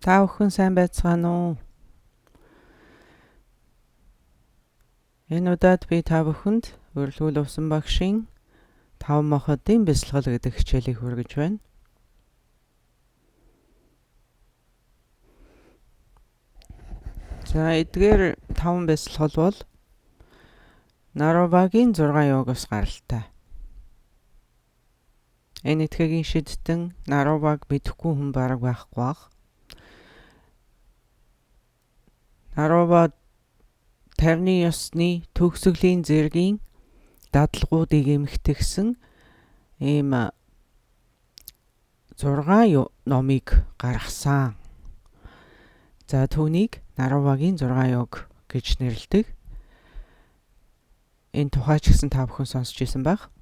Та бүхэн сайн байцгаана уу? Энэ удаад би та бүхэнд Урилгүйл Увсан багшийн 5 махбодын бясалгал гэдэг хичээлийг хүргэж байна. За, эдгээр 5 бясалгал бол Наровагийн 6 йогоос гаралтай. Энэ этгээгийн шидтэн Нароваг мэдэхгүй хүн бараг байхгүй баг. Нарова тарны ёсны төгсгөлийн зэргийн дадлагуудыг эмхтгсэн ийм 6 номыг гаргасан. За, түүнийг Наровагийн 6 йог гэж нэрлэдэг. Энэ тухай ч гэсэн та бүхэн сонсч ирсэн байх.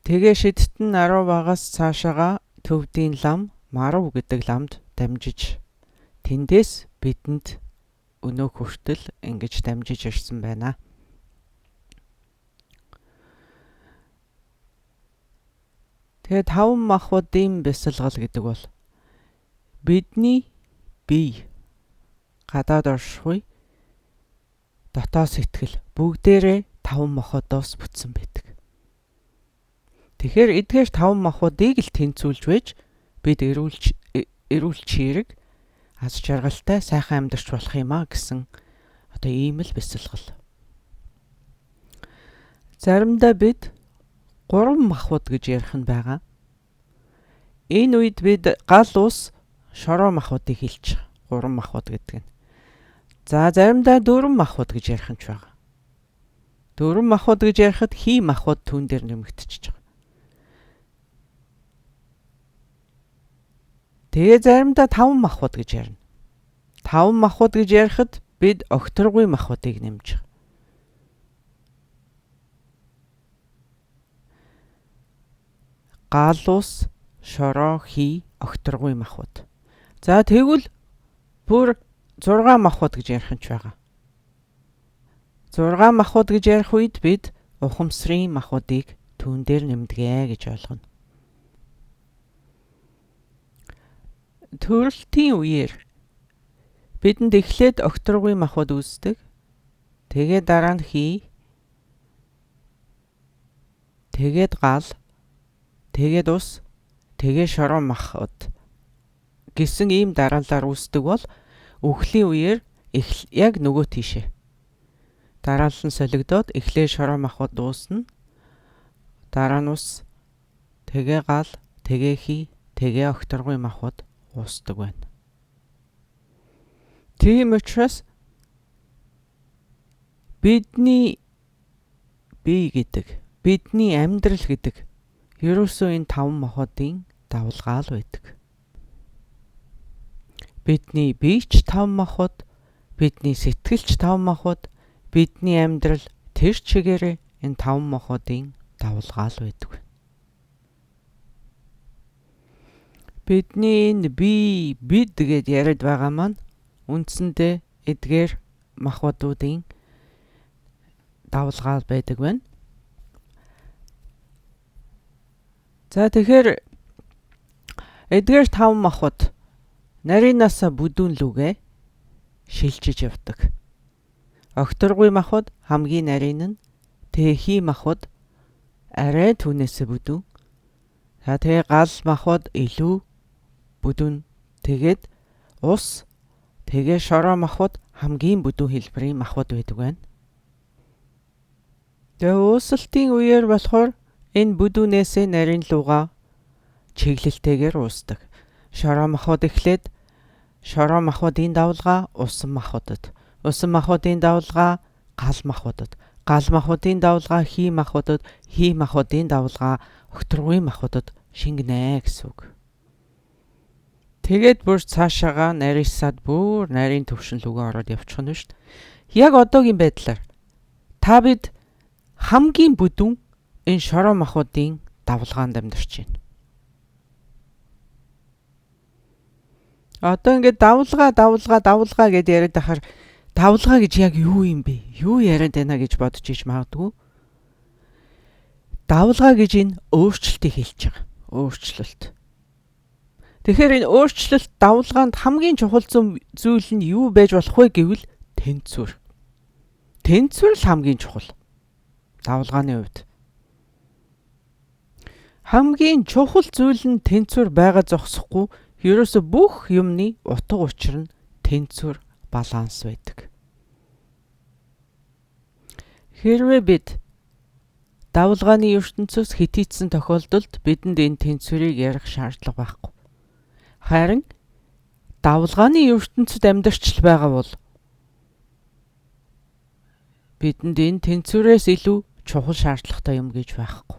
Тэгээ шидтэн Наровагаас цаашаага төвдийн лам Марав гэдэг ламд дамжиж тэндээс бидэнд өнөө хүртэл ингэж дамжиж ирсэн байна. Тэгээ 5 махбодын бясалгал гэдэг бол бидний бие, гадаад оршихуй, дотоод сэтгэл бүгдээрээ 5 махбодоос бүтсэн байдаг. Тэгэхээр эдгээр 5 махбодыг л тэнцвүүлж байж бид эрүүл чирэг аз жаргалтай сайхан амьдарч болох юм а гэсэн одоо ийм л бясалгал. Заримдаа бид 3 махбод гэж ярих нь байгаа. Энэ үед бид гал ус шороо махбодыг хэлж 3 махбод гэдэг нь. За, заримдаа 4 махбод гэж ярих нь ч байгаа. 4 махбод гэж ярихад хий махбод түүн дээр нэмэгдчихэж байгаа. Тэгээ заримдаа 5 махбод гэж ярина. 5 махбод гэж ярихад бид огторгүй махбодыг нэмж байгаа. Гал ус, шороо, хий, огторгүй махбод. За, тэгвэл бүр 6 махбод гэж ярих нь ч байгаа. 6 махбод гэж ярих үед бид ухамсарын махбодыг түүн дээр нэмдэгэ гэж ойлгоно. Төрөлтийн үеэр бидэнд эхлээд огторгүй махбод үүсдэг. Тэгээ дараа нь хий, тэгээд гал, тэгээд ус, тэгээ шороо махбод гэсэн ийм дараалалаар үүсдэг бол үхлийн үеэр яг нөгөө тийшээ дараалал нь солигдоод эхлээд шороо махбод дуусна. Дараа нь ус, тэгээ гал, тэгээ хий, тэгээ огторгүй махбод уусдаг байна. Тийм учраас бидний бие гэдэг, бидний амьдрал гэдэг ерөөсөө энэ 5 махбодын давалгаа л байдаг. Бидний бие ч 5 махбод, бидний сэтгэл ч 5 махбод, бидний амьдрал тэр чигээрээ энэ 5 махбодын давалгаа л байдаг. Бидний энэ бид гэд яриад байгаа маань үндсэндээ эдгээр махбодуудын давалгаа байдаг байна. За, тэгэхээр эдгээр 5 махбод нарийнасаа бүдүүн лүгээ шилжиж явдаг. Огторгүй махбод хамгийн нарийн нь, тэгээ хий махбод арай түүнээсээ бүдүүн. За, тэгээ гал махбод илүү бүдүүн. Тэгээд ус, тэгээ шороо махбод хамгийн бүдүүн хэлбэрийн махбод байдаг байна. Тэгээ уусалтын үеэр болохоор энэ бүдүүнээсээ нарийн луга чиглэлтэйгээр уусдаг. Шороо махбод эхлээд шороо махбодын давалгаа усан махбодод, усан махбодын давалгаа гал махбодод, гал махбодын давалгаа хий махбодод, хий махбодын давалгаа огторгүй махбодод шингэнэ гэсэн үг. Тэгээд бүр цаашаага нарийсаад бүр нарийн төвшин рүүгээ ороод явчих нь шүү дээ. Яг одоогийн байдлаар та бид хамгийн бүдүүн энэ шороо махбодын давалгаанд амьдарч байна. Одоо ингээд давалгаа гэдээ яриад байхаар давалгаа гэж яг юу юм бэ? Юу яриад байна гэж бодож иж магадгүй. Давлгаа гэж энэ өөрчлөлтийг хэлж байгаа. Өөрчлөлт. Тэгэхээр энэ өөрчлөлт давлгаанд хамгийн чухал зүйл нь юу байж болох вэ гэвэл тэнцвэр. Тэнцвэр л хамгийн чухал. Давлгааны хувьд. Хамгийн чухал зүйл нь тэнцвэр байгаа зогсохгүй. Ерөөсө бүх юмны утга учир нь тэнцвэр, баланс байдаг. Хэрвээ бид давлгааны ертөнцөөс хэтийдсэн тохиолдолд бидэнд энэ тэнцвэрийг ярих шаардлага байхгүй. Харин давлгааны ертөнцид амьдарч байгаа бол бидэнд энэ тэнцвэрээс илүү чухал шаардлагатай юм гэж байхгүй.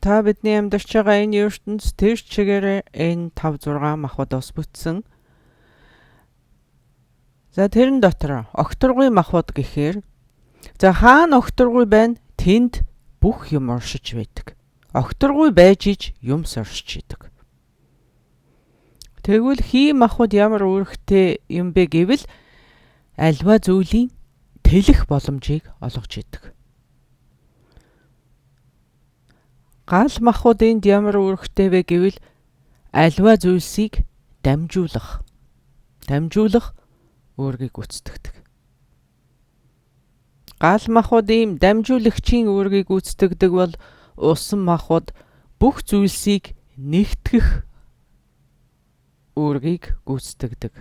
Та бидний амьдарч байгаа энэ ертөнц тэр чигээрээ энэ 5-6 махбод ус бүтсэн. За тэрэн дотор огторгуй махбод гэхээр хаана огторгуй байна? Тэнд бүх юм оршиж байдаг. Огторгуй байж иж юм соршиж идэг. Тэгвэл хий махбод ямар үүрэгтэй юм бэ гэвэл альва зүйлийн тэлэх боломжийг олгож идэг. Гал махбод энд ямар үүрэгтэй вэ гэвэл альва зүйлсийг дамжуулах үүргийг гүйцэтгэдэг. Гал махбод ийм дамжуулагчийн үүргийг гүйцэтгэдэг бол усан махбод бүх зүйлсийг нэгтгэх үүргийг гүйцэтгэдэг.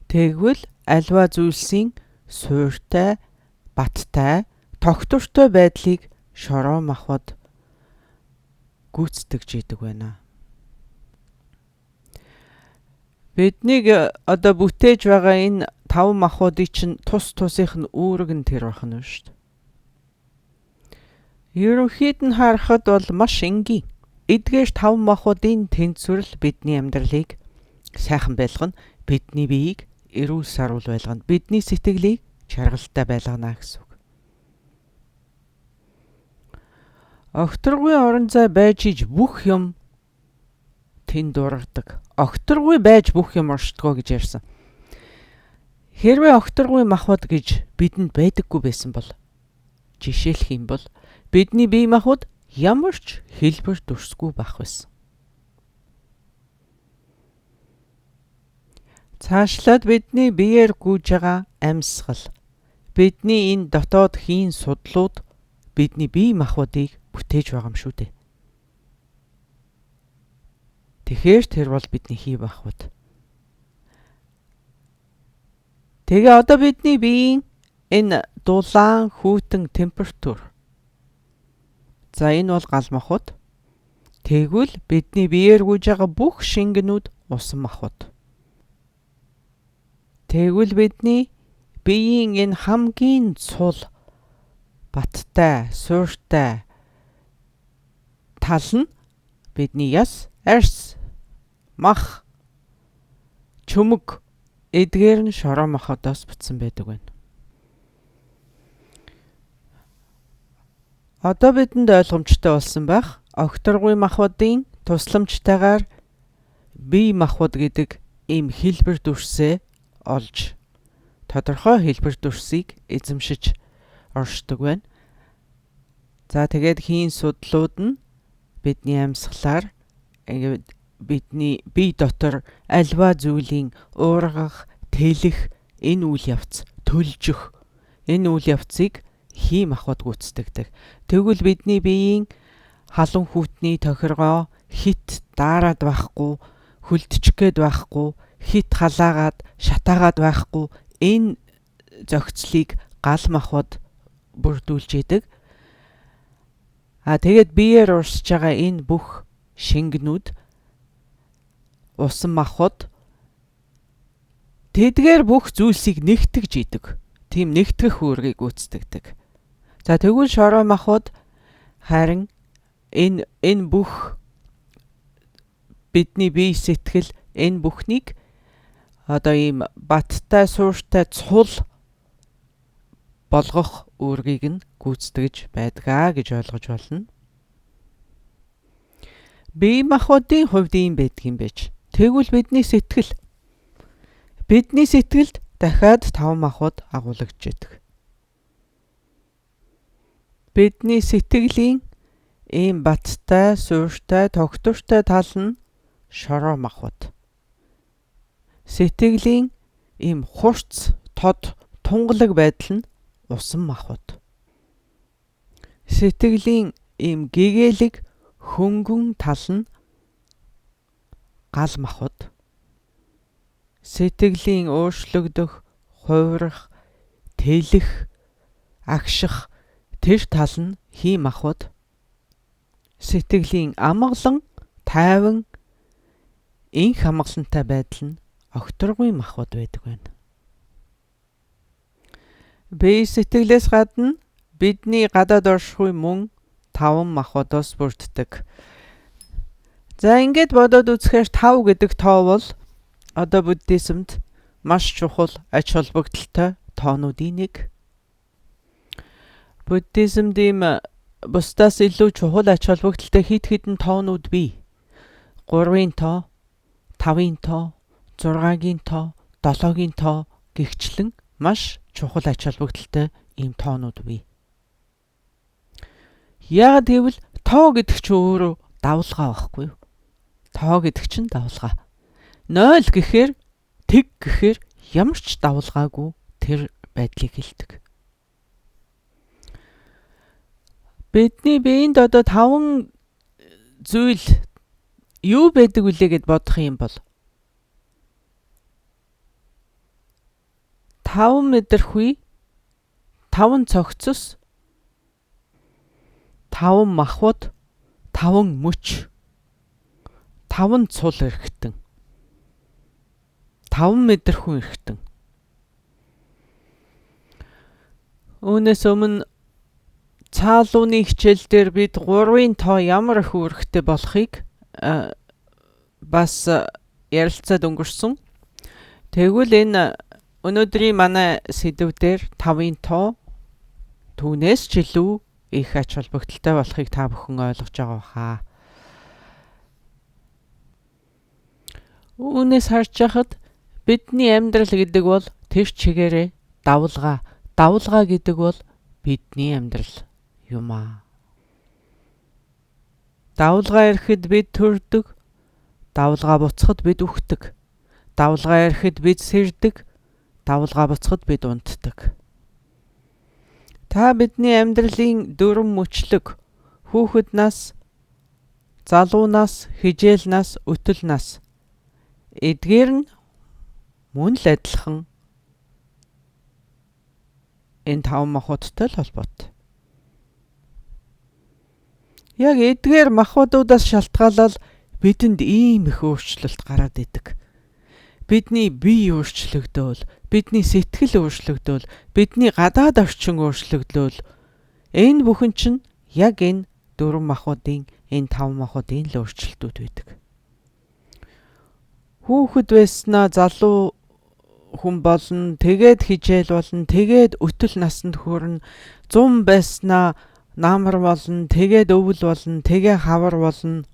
Тэгвэл альва зүйлсийн суурьтай, баттай, тогтвортой байдлыг шороо махбод гүйцэтгэж идэг байна. Биднийг одоо бүтээж байгаа энэ 5 махбодын чинь тусынх нь үүрэг нь тэр байх нь шүү дээ. Ерөнхийд нь харахад бол маш энгийн. Эдгээр 5 махбодын тэнцвэрл бидний амьдралыг сайхан байлгана, бидний биеийг эрүүл сарвал байлгана, бидний сэтгэлийг чаргалтай байлгана гэсэн үг. Огторгуй орон зай байж иж бүх юм тэнд дургадаг. Огторгуй байж бүх юм оршдгоо гэж ярьсан. Хэрвээ огторгуй махбод гэж бидэнд байдаггүй байсан бол жишээлх юм бол бидний бие махбод ямар ч хэлбэр дүрсгүй байх байсан. Цаашлаад бидний биеэр гүйж байгаа амьсгал, бидний энэ дотоод хийн судлууд бидний бие махбодыг бүтээж байгаа юм шүү дээ. Тэгэхээр тэр бол бидний хий махбод. Тэгээ одоо бидний биеийн энэ дулаан, хүйтэн температур. За энэ бол гал махбод. Тэгвэл бидний биеэр гүйж байгаа бүх шингэнүүд усан махбод. Тэгвэл бидний биеийн энэ хамгийн цул, баттай, суурьтай тал нь бидний яс, арьс, мах, чөмөг эдгээр нь шороо махбодоос бүтсэн байдаг байна. Одоо бидэнд ойлгомжтой болсон байх. Огторгуй махбодын тусламжтайгаар бие махбод гэдэг ийм хэлбэр дүрсээ олж тодорхой хэлбэр дүрсийг эзэмшиж оршдог байна. За тэгээд хийн судлууд нь бидний амьсгалаар бидний бие дотор альва зүйлийн уургах, тэлэх энэ үйл явц, төлжих энэ үйл явцыг хий махбод гүйцэтгэдэг. Тэгвэл бидний биеийн халуун хүйтний тохиргоо хит даарад байхгүй, хөлдчихгээд байхгүй, хит халаагаад, шатаагаад байхгүй энэ зохицлыг гал махбод бүрдүүлж идэг. Тэгээд биеэр урсж байгаа энэ бүх шингэнүүд усан махбод тэдгээр бүх зүйлсийг нэгтгэж идэг. Тийм нэгтгэх үүргийг гүйцэтгэдэг. За тэгвэл шороо махбод харин энэ бүх бидний бие сэтгэл энэ бүхнийг одоо ийм баттай, суурьтай, цул болгох үүргийг нь гүйцэтгэж байдгаа гэж ойлгож болно. Бие махбодын хувьд ийм байдгийн байж. Тэгвэл бидний сэтгэлд дахиад 5 махбод агуулгаж идэг. Бидний сэтгэлийн ийм баттай, суурьтай, тогтвортой тал нь шороо махбод. Сэтгэлийн ийм хурц, тод, тунгалаг байдал нь усан махбод. Сэтгэлийн ийм гэгээлэг, хөнгөн тал нь гал махбод. Сэтгэлийн өөрчлөгдөх, хувирах, тэлэх, агших тэр тал нь хий махбод. Сэтгэлийн амгалан, тайван, инх амгалантай байдал нь огторгүй махбод байдаг байна. Бие сэтгэлээс гадна бидний гадаад оршихуй мөн 5 махбодоос бүрддэг. За ингээд бодоод үзэхээр 5 гэдэг тоо бол одоо буддизмд маш чухал ач холбогдолтой тоонуудын нэг. Буддизмд ийм бусдаас илүү чухал ач холбогдолтой хэд хэдэн тоонууд бий. 3-ын тоо, 5-ын тоо, 6-гийн тоо, 7-гийн тоо гихчлэн маш чухал ач холбогдолтой ийм тоонууд бий. Яагаад гэвэл тоо гэдэг чинь өөрөө давлгаа байхгүй юу? Тоо гэдэг чинь давлгаа. 0 гэхээр тэг гэхээр ямар ч давлгаагүй тэр байдлыг хэлдэг. Бидний биеинд одоо 5 зүйл юу байдаг вүлээ гэд бодох юм бол 5 мэдрэхүй, 5 цогцос, 5 махбод, 5 мөч, 5 цул эрхтэн, 5 мэдрэхүйн эрхтэн. Үүнээс өмнө цаалууны хичээл дээр бид 3-ын тоо ямар их үүрэгтэй болохыг бас ярилцаад өнгөрсөн. Тэгвэл энэ өнөөдрийн манай сэдв дээр 5-ын тоо түүнээс ч илүү их ач холбогдолтой болохыг та бүхэн ойлгож байгаа хаа. Үүнээс харж яхад бидний амьдрал гэдэг бол тэр чигээрээ давлгаа. Давлгаа гэдэг бол бидний амьдрал юм аа. Давлгаа ирэхэд бид төрдөг. Давлгаа буцахад бид үхдэг. Давлгаа ирэхэд бид сэрдэг. Давлгаа буцахад бид унтдаг. Та бидний амьдралын дүрм мөчлөг хүүхэд нас, залуунаас, хижээл нас, өтөл нас эдгээр нь мөн л адилхан энэ 5 махбодтой л холбоотой. Яг эдгээр махбодуудаас шалтгаалал бидэнд ийм их өөрчлөлт гараад идэг. Бидний бие өөрчлөгдөөл, бидний сэтгэл өөрчлөгдөөл, бидний гадаад орчин өөрчлөгдөөл энэ бүхэн чинь яг энэ 4 махбодын, энэ 5 махбодын л өөрчлөлтүүд байдаг. Хүүхэд байснаа залуу хүн болно, тэгээд хижээл болно, тэгээд өтөл насанд хүрнэ, 100 байснаа намар болно, тэгээд өвөл болно, тэгээ хавар болно.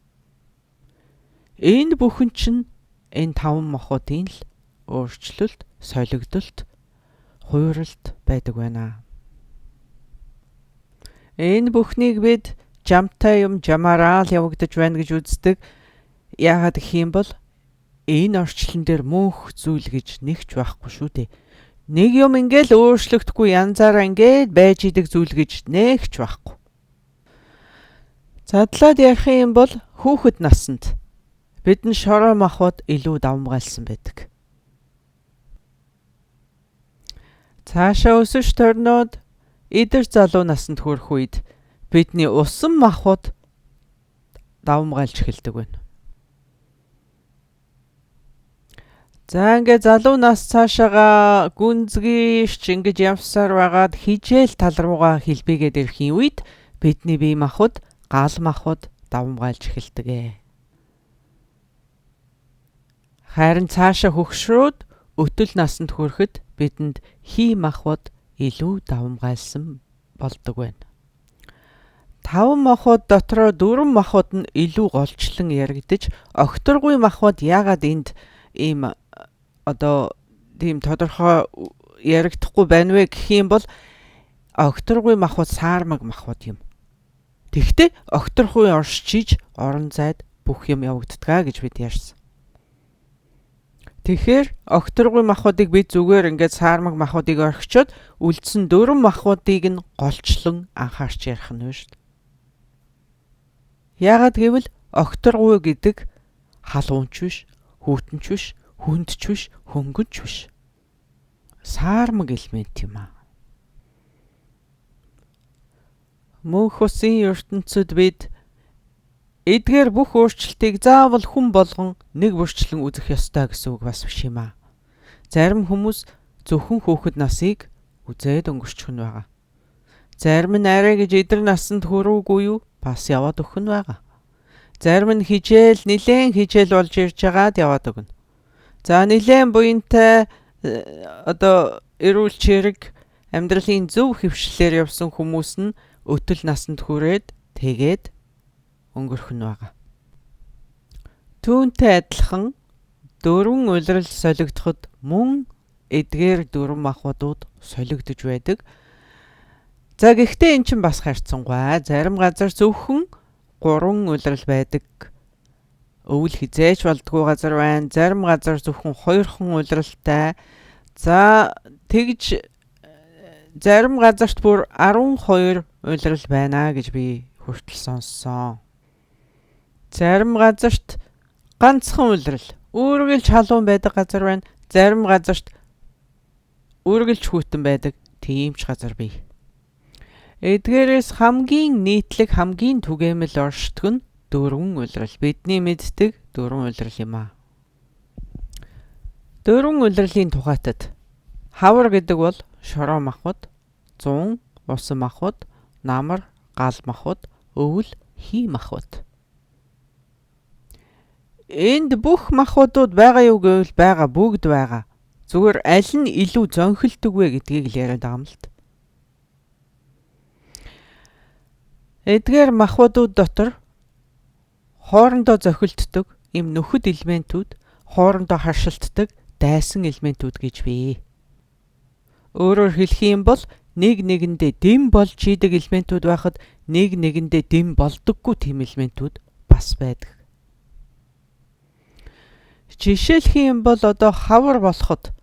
Энэ бүхэн чинь энэ 5 махбодын л өөрчлөлт, солигдолт, хууралт байдаг байна. Энэ бүхнийг бид жамтай юм жамаараа л явагдаж байна гэж үздэг. Яагаад гэх юм бол энэ орчлон дээр мөнх зүйл гэж нэгч байхгүй шүү дээ. Нэг юм ингээл өөрчлөгдөхгүй янзаараа ингээд байж идэг зүйл гэж нэгч байхгүй. Задлаад ярих юм бол хүүхэд насанд бидний шороо махбод илүү давмгайлсан байдаг. Цаашаа өсөж торноод идэр залуу насанд хүрэх үед бидний усан махбод давмгайлж эхэлдэг байна. За ингээд залуу нас цаашаага гүнзгийш ингэж явсаар байгаад хижээл тал руугаа хэлбэгээд ирэхийн үед бидний бие махбод, гал махбод давмгайлж эхэлдэг. Харин цаашаа хөгшрөөд өтөл насанд хүрэхэд бидэнд хий махбод илүү давмгайлсан болдог байна. 5 махбод дотроо 4 махбод нь илүү голчлон яригдаж, огторгүй махбод яагаад энд ийм одоо тийм тодорхой яригдахгүй байна вэ гэх юм бол огторгүй махбод саармаг махбод юм. Тэгвэл огторгүй оршиж орон зайд бүх юм явагддгаа гэж бид ярьсан. Тэгэхээр огторгүй махбодыг бид зүгээр ингээд саармаг махбодыг орхичоод үлдсэн дөрвөн махбодыг нь голчлон анхаарч ярих нь вэ шүү дээ. Яагаад гэвэл огторгүй гэдэг халуунч биш, хүүтэнч биш, хүндч биш, хөнгөнч биш. Саармаг элемент юм аа. Мөнх усын ертөнцид бид эдгээр бүх өөрчлөлтийг заавал хүн болгон нэг бүрчлэн үзэх ёстой гэсэн үг бас биш юм аа. Зарим хүмүүс зөвхөн хүүхэд насыг үзээд өнгөрчих нь байгаа. Зарим нь арай гэж эдэр насанд хүрээгүй юу? Бас яваад өгөх нь байгаа. Зарим нь нилээн хижээл болж ирж байгаад яваад өгнө. За нилээн буянтай эрүүл чирэг амьдралын зөв хөвшлээр явсан хүмүүс нь өтөл насанд хүрээд тэгээд өнгөрөх нь байгаа. Түүнтэй адилхан дөрвөн улирал солигдоход мөн эдгээр дөрвөн махбодууд солигдож байдаг. За гэхдээ эн чинь бас харьцангуй. Зарим газар зөвхөн 3 улирал байдаг. Өвөл хизээч болдгоо газар байна. Зарим газар зөвхөн 2 улиралтай. За тэгж зарим газарт бүр 12 улирал байна гэж би хүртэл сонссон. Зарим газарт ганцхан улирал, үргэлж халуун байдаг газар байна. Зарим газарт үргэлж хүйтэн байдаг тийм ч газар бий. Эдгээрээс хамгийн нийтлэг, хамгийн түгээмэл оршдог нь дөрвөн улирал. Бидний мэддэг дөрвөн улирал юм аа. Дөрвөн улирлын тухайтад хавар гэдэг бол шороо махбод, зун, усан махбод, намар, гал махбод, өвөл, хий махбод. Энд бүх махбодууд байгаа юу гэвэл байгаа, бүгд байгаа. Зүгээр аль нь илүү зөнхөлдөг вэ гэдгийг л яриад байгаа юм л та. Эдгээр махбодууд дотор хоорондоо зохилддог им нөхөд элементүүд, хоорондоо харшилтдаг дайсан элементүүд гэж бий. Өөрөөр хэлэх юм бол нэг нэгэндээ дэм болж идэг элементүүд байхад нэг нэгэндээ дэм болдоггүй тийм элементүүд бас байдаг. Жишээлх юм бол хавар болоход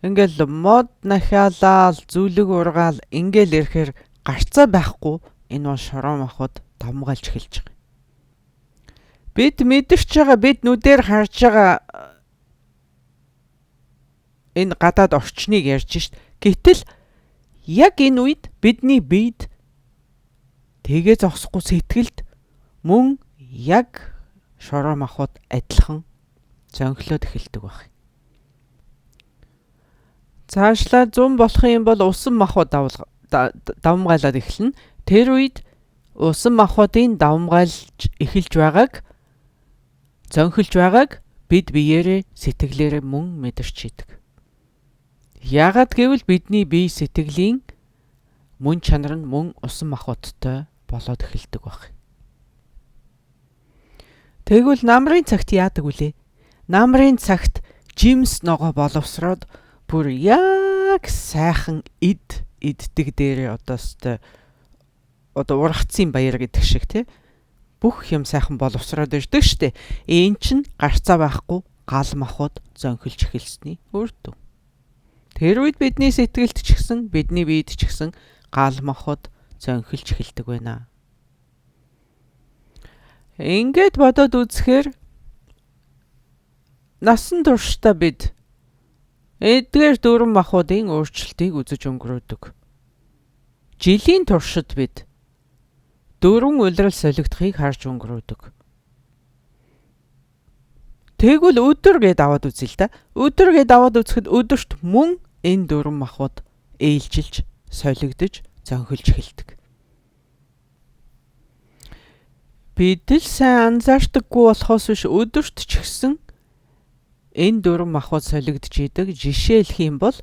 ингээл мод нахиалал, зүлэг ургаал ингээл ирэхээр гарцаа байхгүй энэ бол шороо махбод давмгаалж эхэлж байгаа. Бид мэдэрч байгаа, бид нүдээр харж байгаа энэ гадаад орчныг ярьж шít. Гэтэл яг энэ үед бидний биед тэгээ зогсохгүй сэтгэлд мөн яг шороо махбод адилхан зөнхлөд эхэлдэг баг. Цаашлаа зүүн болох юм бол усан махбод давмгаалаад эхэлнэ. Тэр үед усан махбодын давмгаалж эхэлж байгааг, зөнхөлж байгааг бид биеэрээ сэтгэлээрээ мөн мэдэрч идэг. Яагаад гэвэл бидний бие сэтгэлийн мөн чанар нь мөн усан махбодтой болоод эхэлдэг баг. Тэгвэл намрын цагт яадаг вүлээ? Намрын цагт жимс ногоо боловсроод бүр яг сайхан иддэг дээрээ ургацын баяр гэдэг шиг тий. Бүх юм сайхан боловсроод ирдэг штэ. Энд чинь гарцаа байхгүй гал махбод зөнхөлж эхэлсний үр дүн. Тэр үед бидний сэтгэлд ч гэсэн, бидний биед ч гэсэн гал махбод зөнхөлж эхэлдэг байна. Ингээд бодоод үзэхээр насан туршдаа бид эдгээр дөрвөн махбодын өөрчлөлтийг үзэж өнгөрөөдөг. Жилийн туршид бид дөрвөн улирал солигдохыг харж өнгөрөөдөг. Тэгвэл өдөр гээд аваад үзье л да. Өдөр гээд аваад үзэхэд өдөрт мөн энэ дөрвөн махбод ээлжилж, солигдож, зөнхөлж эхэлдэг. Бид л сайн анзаардаггүй болохоос биш өдөрт ч гэсэн энэ дөрвөн махбод солигдож идэг. Жишээлх юм бол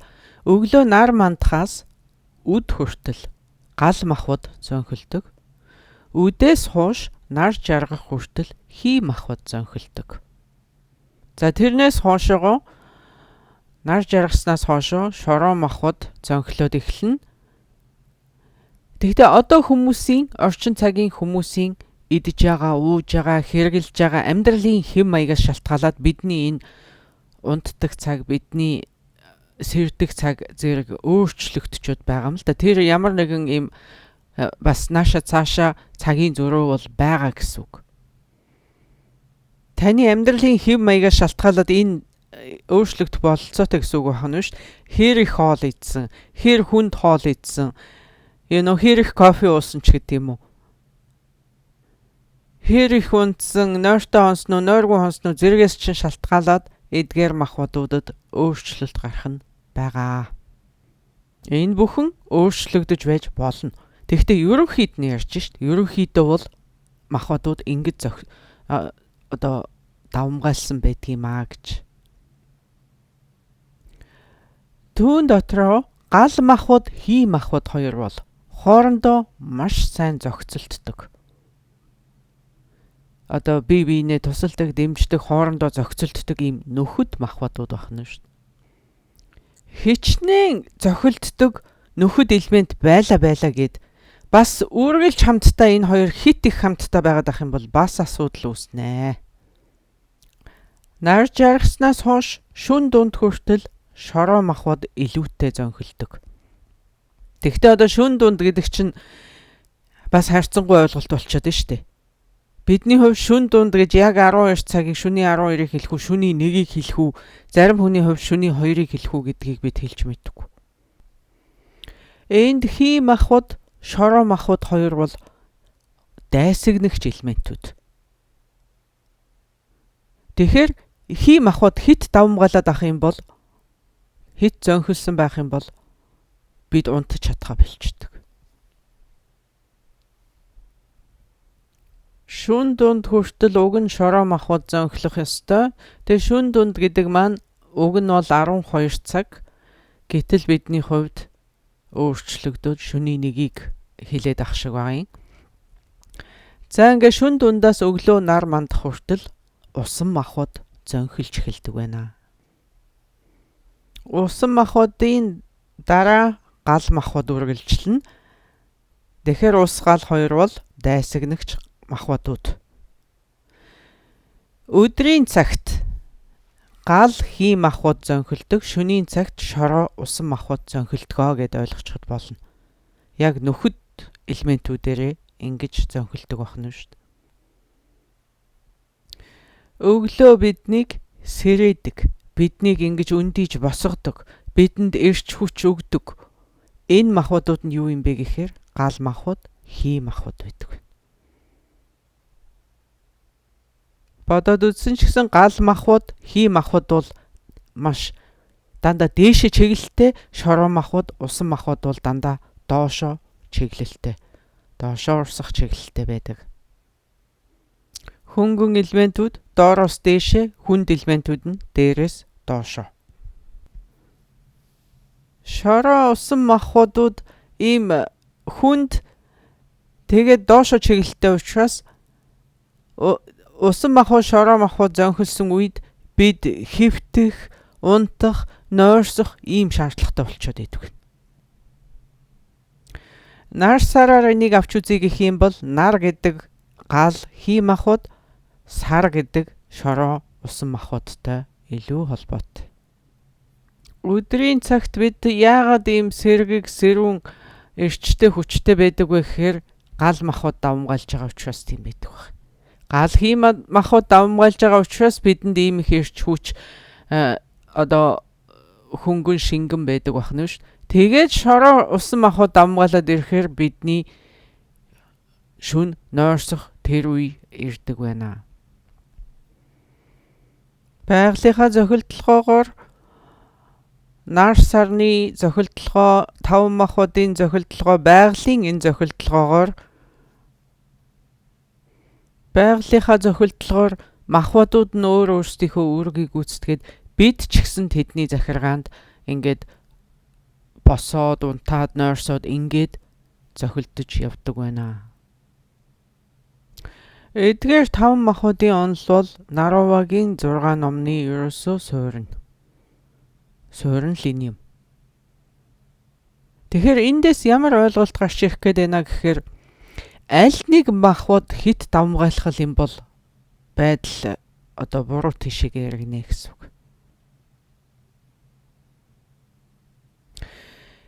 өглөө нар мандахаас үд хүртэл гал махбод зөнхөлдөг. Үдээс хойш нар жаргах хүртэл хий махбод зөнхөлдөг. За тэрнээс хоошоо Нар жаргаснаас хойш шороо махбод зөнхлөөд эхэлнэ. Тэгтээ одоо орчин цагийн хүмүүсийн идэж байгаа, ууж байгаа, хэрэглэж байгаа амьдралын хэм маягаас шалтгаалаад бидний энэ унтдаг цаг, бидний сэрдэг цаг зэрэг өөрчлөгдөж байгаа юм л да. Тэр ямар нэгэн юм бас нааша цаашаа цагийн зөрүү бол байгаа гэсэн үг. Таны амьдралын хэм маягаас шалтгаалаад энэ өөрчлөгдөх бололцоотой гэсэн үг байна шүү дээ. Хэр их хоол идсэн, хэр хүнд хоол идсэн, хэр их кофе уусан ч гэдэг юм уу. Хэр их унтсан, нойртой хонсноо, нойргүй хонсноо зэрэгээс чинь шалтгаалаад эдгээр махбодуудад өөрчлөлт гарах нь байгаа. Энэ бүхэн өөрчлөгдөж байж болно. Тэгэхдээ ерөнхийд нь ярьж шít. Ерөнхийдөө бол махбодууд ингэж давмгайлсан байдгиймаа гэж. Түүн дотроо гал махбод, хий махбод хоёр бол хоорондоо маш сайн зохицолддог. Бие биенээ тусалдаг, дэмждэг, хоорондоо зохицолддог ийм нөхөд махбодууд байна шүү дээ. Хичнээн зохилддог нөхөд элемент байла гэд бас үргэлж хамтдаа энэ хоёр хит их хамтдаа байгаад ах юм бол бас асуудал үүснэ. Нар жаргаснаас хойш шүн дунд хүртэл шороо махбод илүүтэй зөнхөлдөг. Тэгтээ шүн дунд гэдэг чинь бас харьцангуй ойлголт болчиход байна шүү дээ. Бидний хувьд шүн дунд гэж яг 12 цагийг шөнийн 12-ыг хэлэх үү, шөнийн 1-ийг хэлэх үү, зарим хүний хувьд шөнийн 2-ыг хэлэх үү гэдгийг бид хэлж мэддэг. Энд хий махбод, шороо махбод хоёр бол дайсагнагч элементүүд. Тэгэхээр хий махбод хит давмгаалаад ах юм бол, хит зөнхөлсөн байх юм бол бид унтаж чадхаа бэлчдэг. Шүн дунд хүртэл уг нь шороо махбод зөнхлөх ёстой. Тэгээ шүн дунд гэдэг маань уг нь бол 12 цаг. Гэтэл бидний хувьд өөрчлөгдөж шөнийн 1-ийг хэлээд ах шиг байгаа юм. За ингээ шүн дундаас өглөө нар мандах хүртэл усан махбод зөнхөлж эхэлдэг байна. Усан махбодын дараа гал махбод үргэлжилнэ. Тэгэхээр ус гал хоёр бол дайсагнагч махбодууд. Өдрийн цагт гал хий махбод зөнхөлдөг, шөнийн цагт шороо усан махбод зөнхөлдгөө гэд ойлгочиход болно. Яг нөхөд элементүүдээрээ ингэж зөнхөлдөг байна шүү дээ. Өглөө биднийг сэрээдэг, биднийг ингэж өндийж босгодог, бидэнд эрч хүч өгдөг. Энэ махбодууд нь юу юм бэ гэхээр гал махбод, хий махбод байдаг. Бодоод үзсэн ч гэсэн гал махбод, хий махбод бол маш дандаа дээшээ чиглэлтэй, шороо махбод, усан махбод бол дандаа доошоо чиглэлтэй, доошоо урсах чиглэлтэй байдаг. Хөнгөн элементүүд доороос дээшээ, хүнд элементүүд нь дээрээс доошоо. Шороо усан махбодууд ийм хүнд тэгээд доошоо чиглэлтэй учраас усан махбод, шороо махбод зөнхөлсөн үед бид хэвтэх, унтах, нойрсох ийм шаардлагатай болчиход идэг. Нар сараар энийг авч үзье гэх юм бол нар гэдэг гал, хий махбод, сар гэдэг шороо усан махбодтой илүү холбоотой. Өдрийн цагт бид яагаад ийм сэргэг, сэрүүн, эрчтэй, хүчтэй байдаг вэ гэхээр гал махбод давмгайлж байгаа учраас тийм байдаг байна. Гал хий махбод давмгайлж байгаа учраас бидэнд ийм их эрч хүч хөнгөн шингэн байдаг байна шүү. Тэгээд шороо усан махбод давмгаалаад ирэхээр бидний шүн нойрсох тэр үе ирдэг байна. Байгалийнхаа зохилдлогоогоор нар сарны зохилдлогоо, 5 махбодын зохилдлогоо, байгалийн энэ зохилдлогоогоор байгалийнхаа зохилдлогоор махбодууд нь өөрсдийнхөө үүргийг гүйцэтгээд бид ч гэсэн тэдний захиргаанд ингээд босоод, унтаад, нойрсоод ингээд зохилдож явдаг байна. Эдгээр 5 махбодын онол бол Наровагийн 6 номны ерөөсөө суурина. суурин л энэ юм. Тэгэхээр эндээс ямар ойлголт гарч ирэх гээд байна гэхээр аль нэг махбод хит давмгайлах юм бол байдал одоо буруу тишээгээр гинэ гэсэн үг.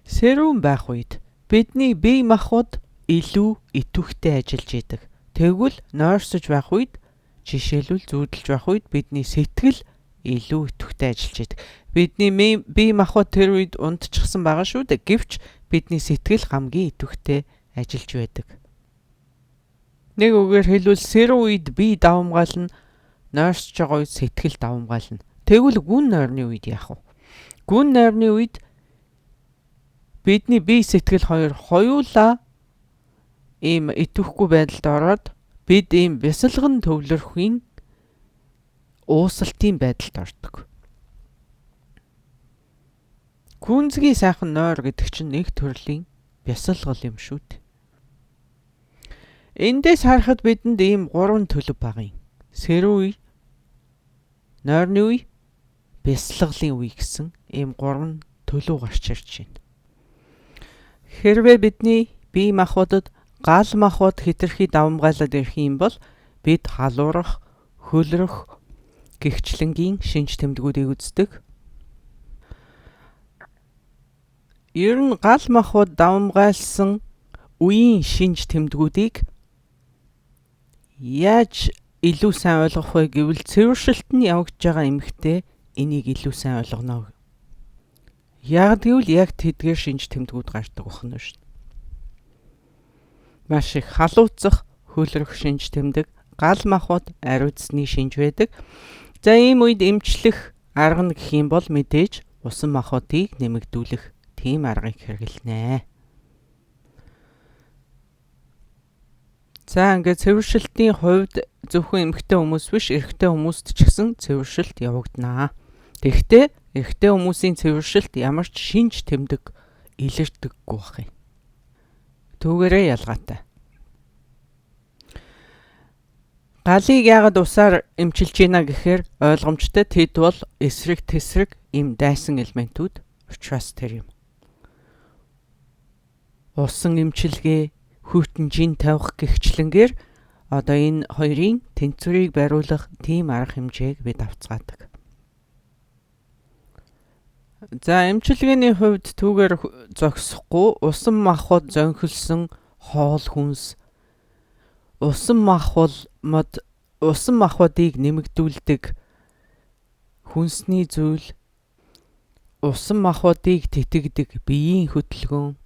Сэрүүн байх үед бидний бие махбод илүү идэвхтэй ажиллаж идэг. Тэгвэл нойрсож байх үед, жишээлбэл зүүдэлж байх үед бидний сэтгэл илүү идэвхтэй ажиллаж идэг. Бидний бие махбод тэр үед унтчихсан байгаа шүү дээ. Гэвч бидний сэтгэл хамгийн идэвхтэй ажиллаж байдаг. Нэг үгээр хэлбэл сэрүүн үед бие давмгаална, нойрсож байгаа үед сэтгэл давмгаална. Тэгвэл гүн нойрны үед яах вэ? Гүн нойрны үед бидний бие сэтгэл хоёулаа ийм идэвхгүй байдалд ороод бид ийм бясалган төвлөрөхийн уусалтын байдалд ордог. Гүнзгий сайхан нойр гэдэг чинь нэг төрлийн бясалгал юм шүү дээ. Эндээс харахад бидэнд ийм 3 төлөв байгаа юм. Сэрүүн үе, нойрны үе, бясалгалын үе гэсэн ийм 3 төлөв гарч ирж байна. Хэрвээ бидний бие махбодод гал махбод хэтэрхий давмгайлаад ирэх юм бол бид халуурах, хөлрөх гихчлэнгийн шинж тэмдгүүдийг үздэг. Ер нь гал махбод давмгайлсан үеийн шинж тэмдгүүдийг яаж илүү сайн ойлгох вэ гэвэл цэвэршилт нь явагдаж байгаа эмэгтэй энийг илүү сайн ойлгоно. Яг гэвэл яг тэдгээр шинж тэмдгүүд гардаг байна шүү. Маш их халууцах, хөлрөх шинж тэмдэг, гал махбод ариутсны шинж байдаг. За ийм үед эмчлэх арга нь гэх юм бол мэдээж усан махбодыг нэмэгдүүлэх тийм аргыг хэрэглэнэ. За ингээд цэвэршилтийн хувьд зөвхөн эмэгтэй хүмүүс биш, эрэгтэй хүмүүст ч гэсэн цэвэршилт явагдана. Тэгэхдээ эрэгтэй хүмүүсийн цэвэршилт ямар ч шинж тэмдэг илэрдэггүй байх юм. Түүгээрээ ялгаатай. Галыг яагаад усаар эмчилж ийна гэхээр ойлгомжтой тэд бол эсрэг тесрэг ийм дайсан элементүүд учраас тэр юм. Усан эмчилгээ, хүйтэн жин тавих гихчлэнгээр одоо энэ хоёрын тэнцвэрийг бариулах тийм арга хэмжээг бид авцгаадаг. За эмчилгээний хувьд түүгээр зогсохгүй усан махбод зөнхөлсөн хоол хүнс, усан махбодыг нэмэгдүүлдэг хүнсний зүйл, усан махбодыг тэтгдэг биеийн хөдөлгөөн,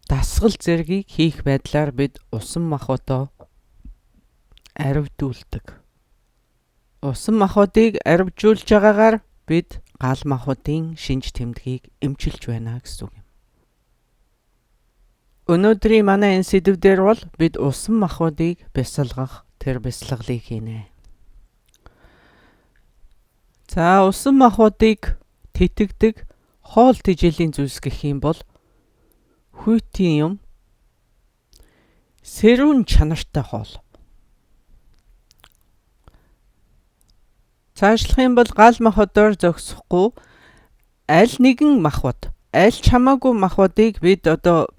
дасгал зэргийг хийх байдлаар бид усан махбодоо аривдуулдаг. Усан махбодыг аривжуулж байгаагаар бид гал махбодын шинж тэмдгийг эмчилж байна гэсэн үг юм. Өнөөдрийн манай энэ сэдв дээр бол бид усан махбодыг бясалгах тэр бясалгалыг хийнэ. За усан махбодыг тэтгдэг хоол тэжээлийн зүйлс гэх юм бол хүйтийн юм, сэрүүн чанартай хоол. Цаашлах юм бол гал махбодоор зогсохгүй аль нэгэн махбод, аль ч хамаагүй махбодыг бид одоо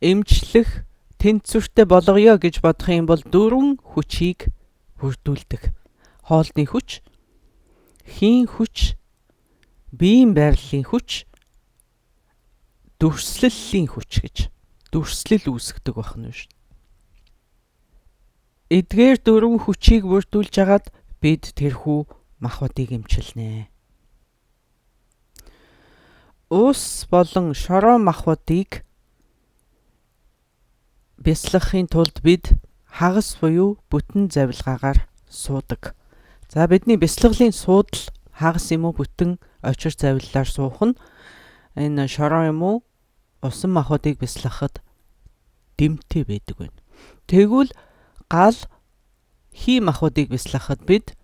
эмчлэх тэнцвэртэй болгоё гэж бодох юм бол 4 хүчийг бүрдүүлдэг. Хоолны хүч, хийн хүч, биеийн байрлалын хүч, дүрслэлийн хүч гэж дүрслэл үүсгдэг байна шүү. Эдгээр 4 хүчийг бүрдүүлж хагаад бид тэрхүү махбодыг эмчилнэ. Ус болон шороо махбодыг бясалгахын тулд бид хагас буюу бүтэн завилгаагаар суудаг. За бидний бясалгалын суудал хагас юм уу бүтэн очир завиллаар суух нь энэ шороо юм уу усан махбодыг бясалгахад дэмтэй байдаг байна. Тэгвэл гал хий махбодыг бясалгахад бид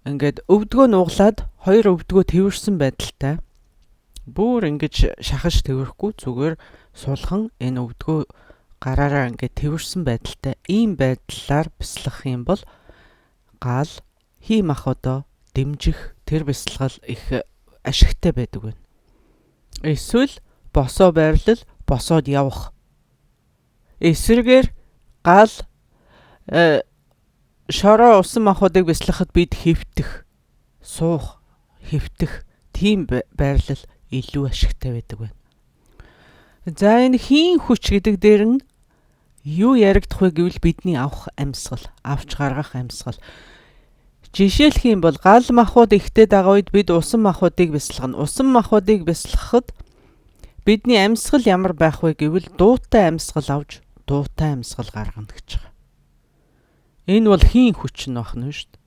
ингээд өвдгөө нуглаад 2 өвдгөө тэрвэрсэн байдалтай бүр ингэж шахаж тэрвэрэхгүй зүгээр сулхан энэ өвдгөө гараараа ингээд тэрвэрсэн байдалтай ийм байдлаар бясалгах юм бол гал хий махбодоо дэмжих тэр бясалгал их ашигтай байдаг байна. Эсвэл босоо байрлал босоод явах. Эсвэргээр гал шороо усан махбодыг бяцлахад бид хэвтэх, суух, хэвтэх тийм байрлал илүү ашигтай байдаг байна. За энэ хийн хүч гэдэг дээр нь юу яригдах вэ гэвэл бидний авах амьсгал, авч гаргах амьсгал. Жишээлх юм бол гал махбод ихтэй байгаа үед бид усан махбодыг бяцлахна. Усан махбодыг бяцлахад бидний амьсгал ямар байх вэ гэвэл дуутай амьсгал авч дуутай амьсгал гаргана гэж байгаа. Энэ бол хийн хүч нь байна шүү дээ.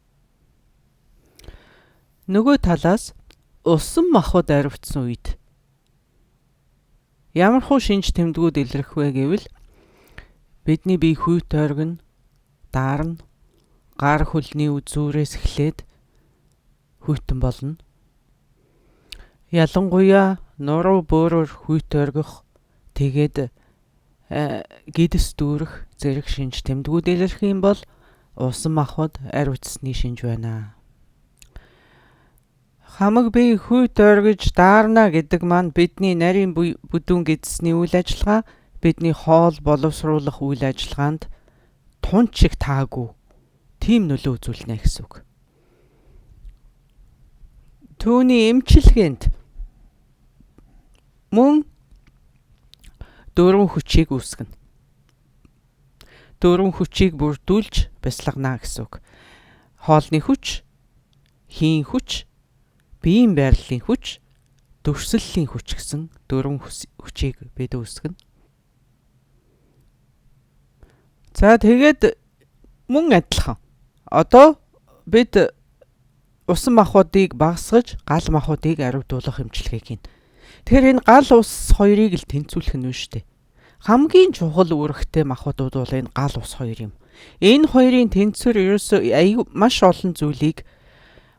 Нөгөө талаас усан махбод аривдсан үед ямар хуу шинж тэмдгүүд илэрх вэ гэвэл бидний бие хүйт ойргон, даарна, гар хөлний үзүүрээс эхлээд хүйтэн болно. Ялангуяа нуруу бөөрөөр хүйт ойргох, тэгээд гидс дүүрэх зэрэг шинж тэмдгүүд илэрх юм бол усан махбод аривдсны шинж байна. Хамаг бие хүйт ойргож даарна гэдэг маань бидний нарийн бүдүүн гидсний үйл ажиллагаа, бидний хоол боловсруулах үйл ажиллагаанд тун чиг таагүй тийм нөлөө үзүүлнэ гэсэн үг. Түүний эмчилгээнд мөн дөрвөн хүчийг үүсгэнэ. Дөрвөн хүчийг бүрдүүлж бяцлагна гэсэн үг. Хоолны хүч, хийн хүч, биеийн байрлалын хүч, дүрслэлийн хүч гэсэн дөрвөн хүчийг бид үүсгэнэ. За тэгээд мөн адилхан. Одоо бид усан махбодыг багасгаж гал махбодыг аривдуулах эмчилгээг хийнэ. Тэгэхээр энэ гал ус хоёрыг л тэнцвүүлэх нь шүү дээ. Хамгийн чухал үүрэгтэй махбодууд бол энэ гал ус хоёр юм. Энэ хоёрын тэнцвэр ерөөсөө маш олон зүйлийг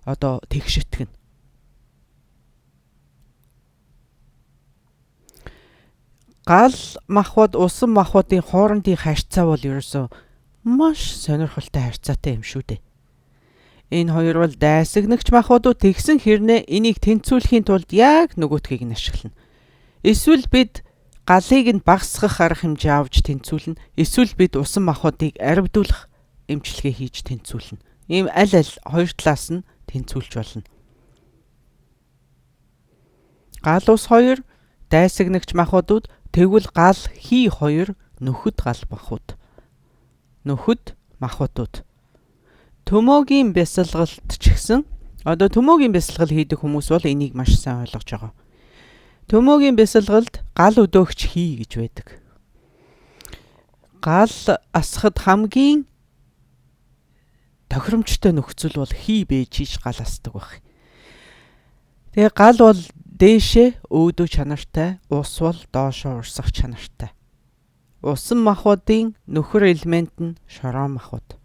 одоо тэгшитгэн. Гал махбод усан махбодын хоорондын харьцаа бол ерөөсөө маш сонирхолтой харьцаатай юм шүү дээ. Энэ хоёр бол дайсагнагч махбодууд тэгсэн хэрнээ энийг тэнцвүүлэхийн тулд яг нөгөөтгийг нь ашиглана. Эсвэл бид галыг нь багасгах арга хэмжээ авч тэнцвүүлнэ. Эсвэл бид усан махбодыг аривдуулах эмчилгээ хийж тэнцвүүлнэ. Ийм аль хоёр талаас нь тэнцвүүлж болно. Гал ус хоёр дайсагнагч махбодууд, тэгвэл гал хий хоёр нөхөд гал махбод. Нөхөд махбодууд. Төмөөгийн бясалгалт ч гэсэн одоо төмөөгийн бясалгал хийдэг хүмүүс бол энийг маш сайн ойлгож байгаа. Төмөөгийн бясалгалд гал өдөөгч хий гэж байдаг. Гал асахад хамгийн тохиромжтой нөхцөл бол хий бэж хийж гал асдаг байх. Тэгээ гал бол дээшээ өөдөө чанартай, ус бол доошоо урсах чанартай. Усан махбодын нөхөр элемент нь шороо махбод.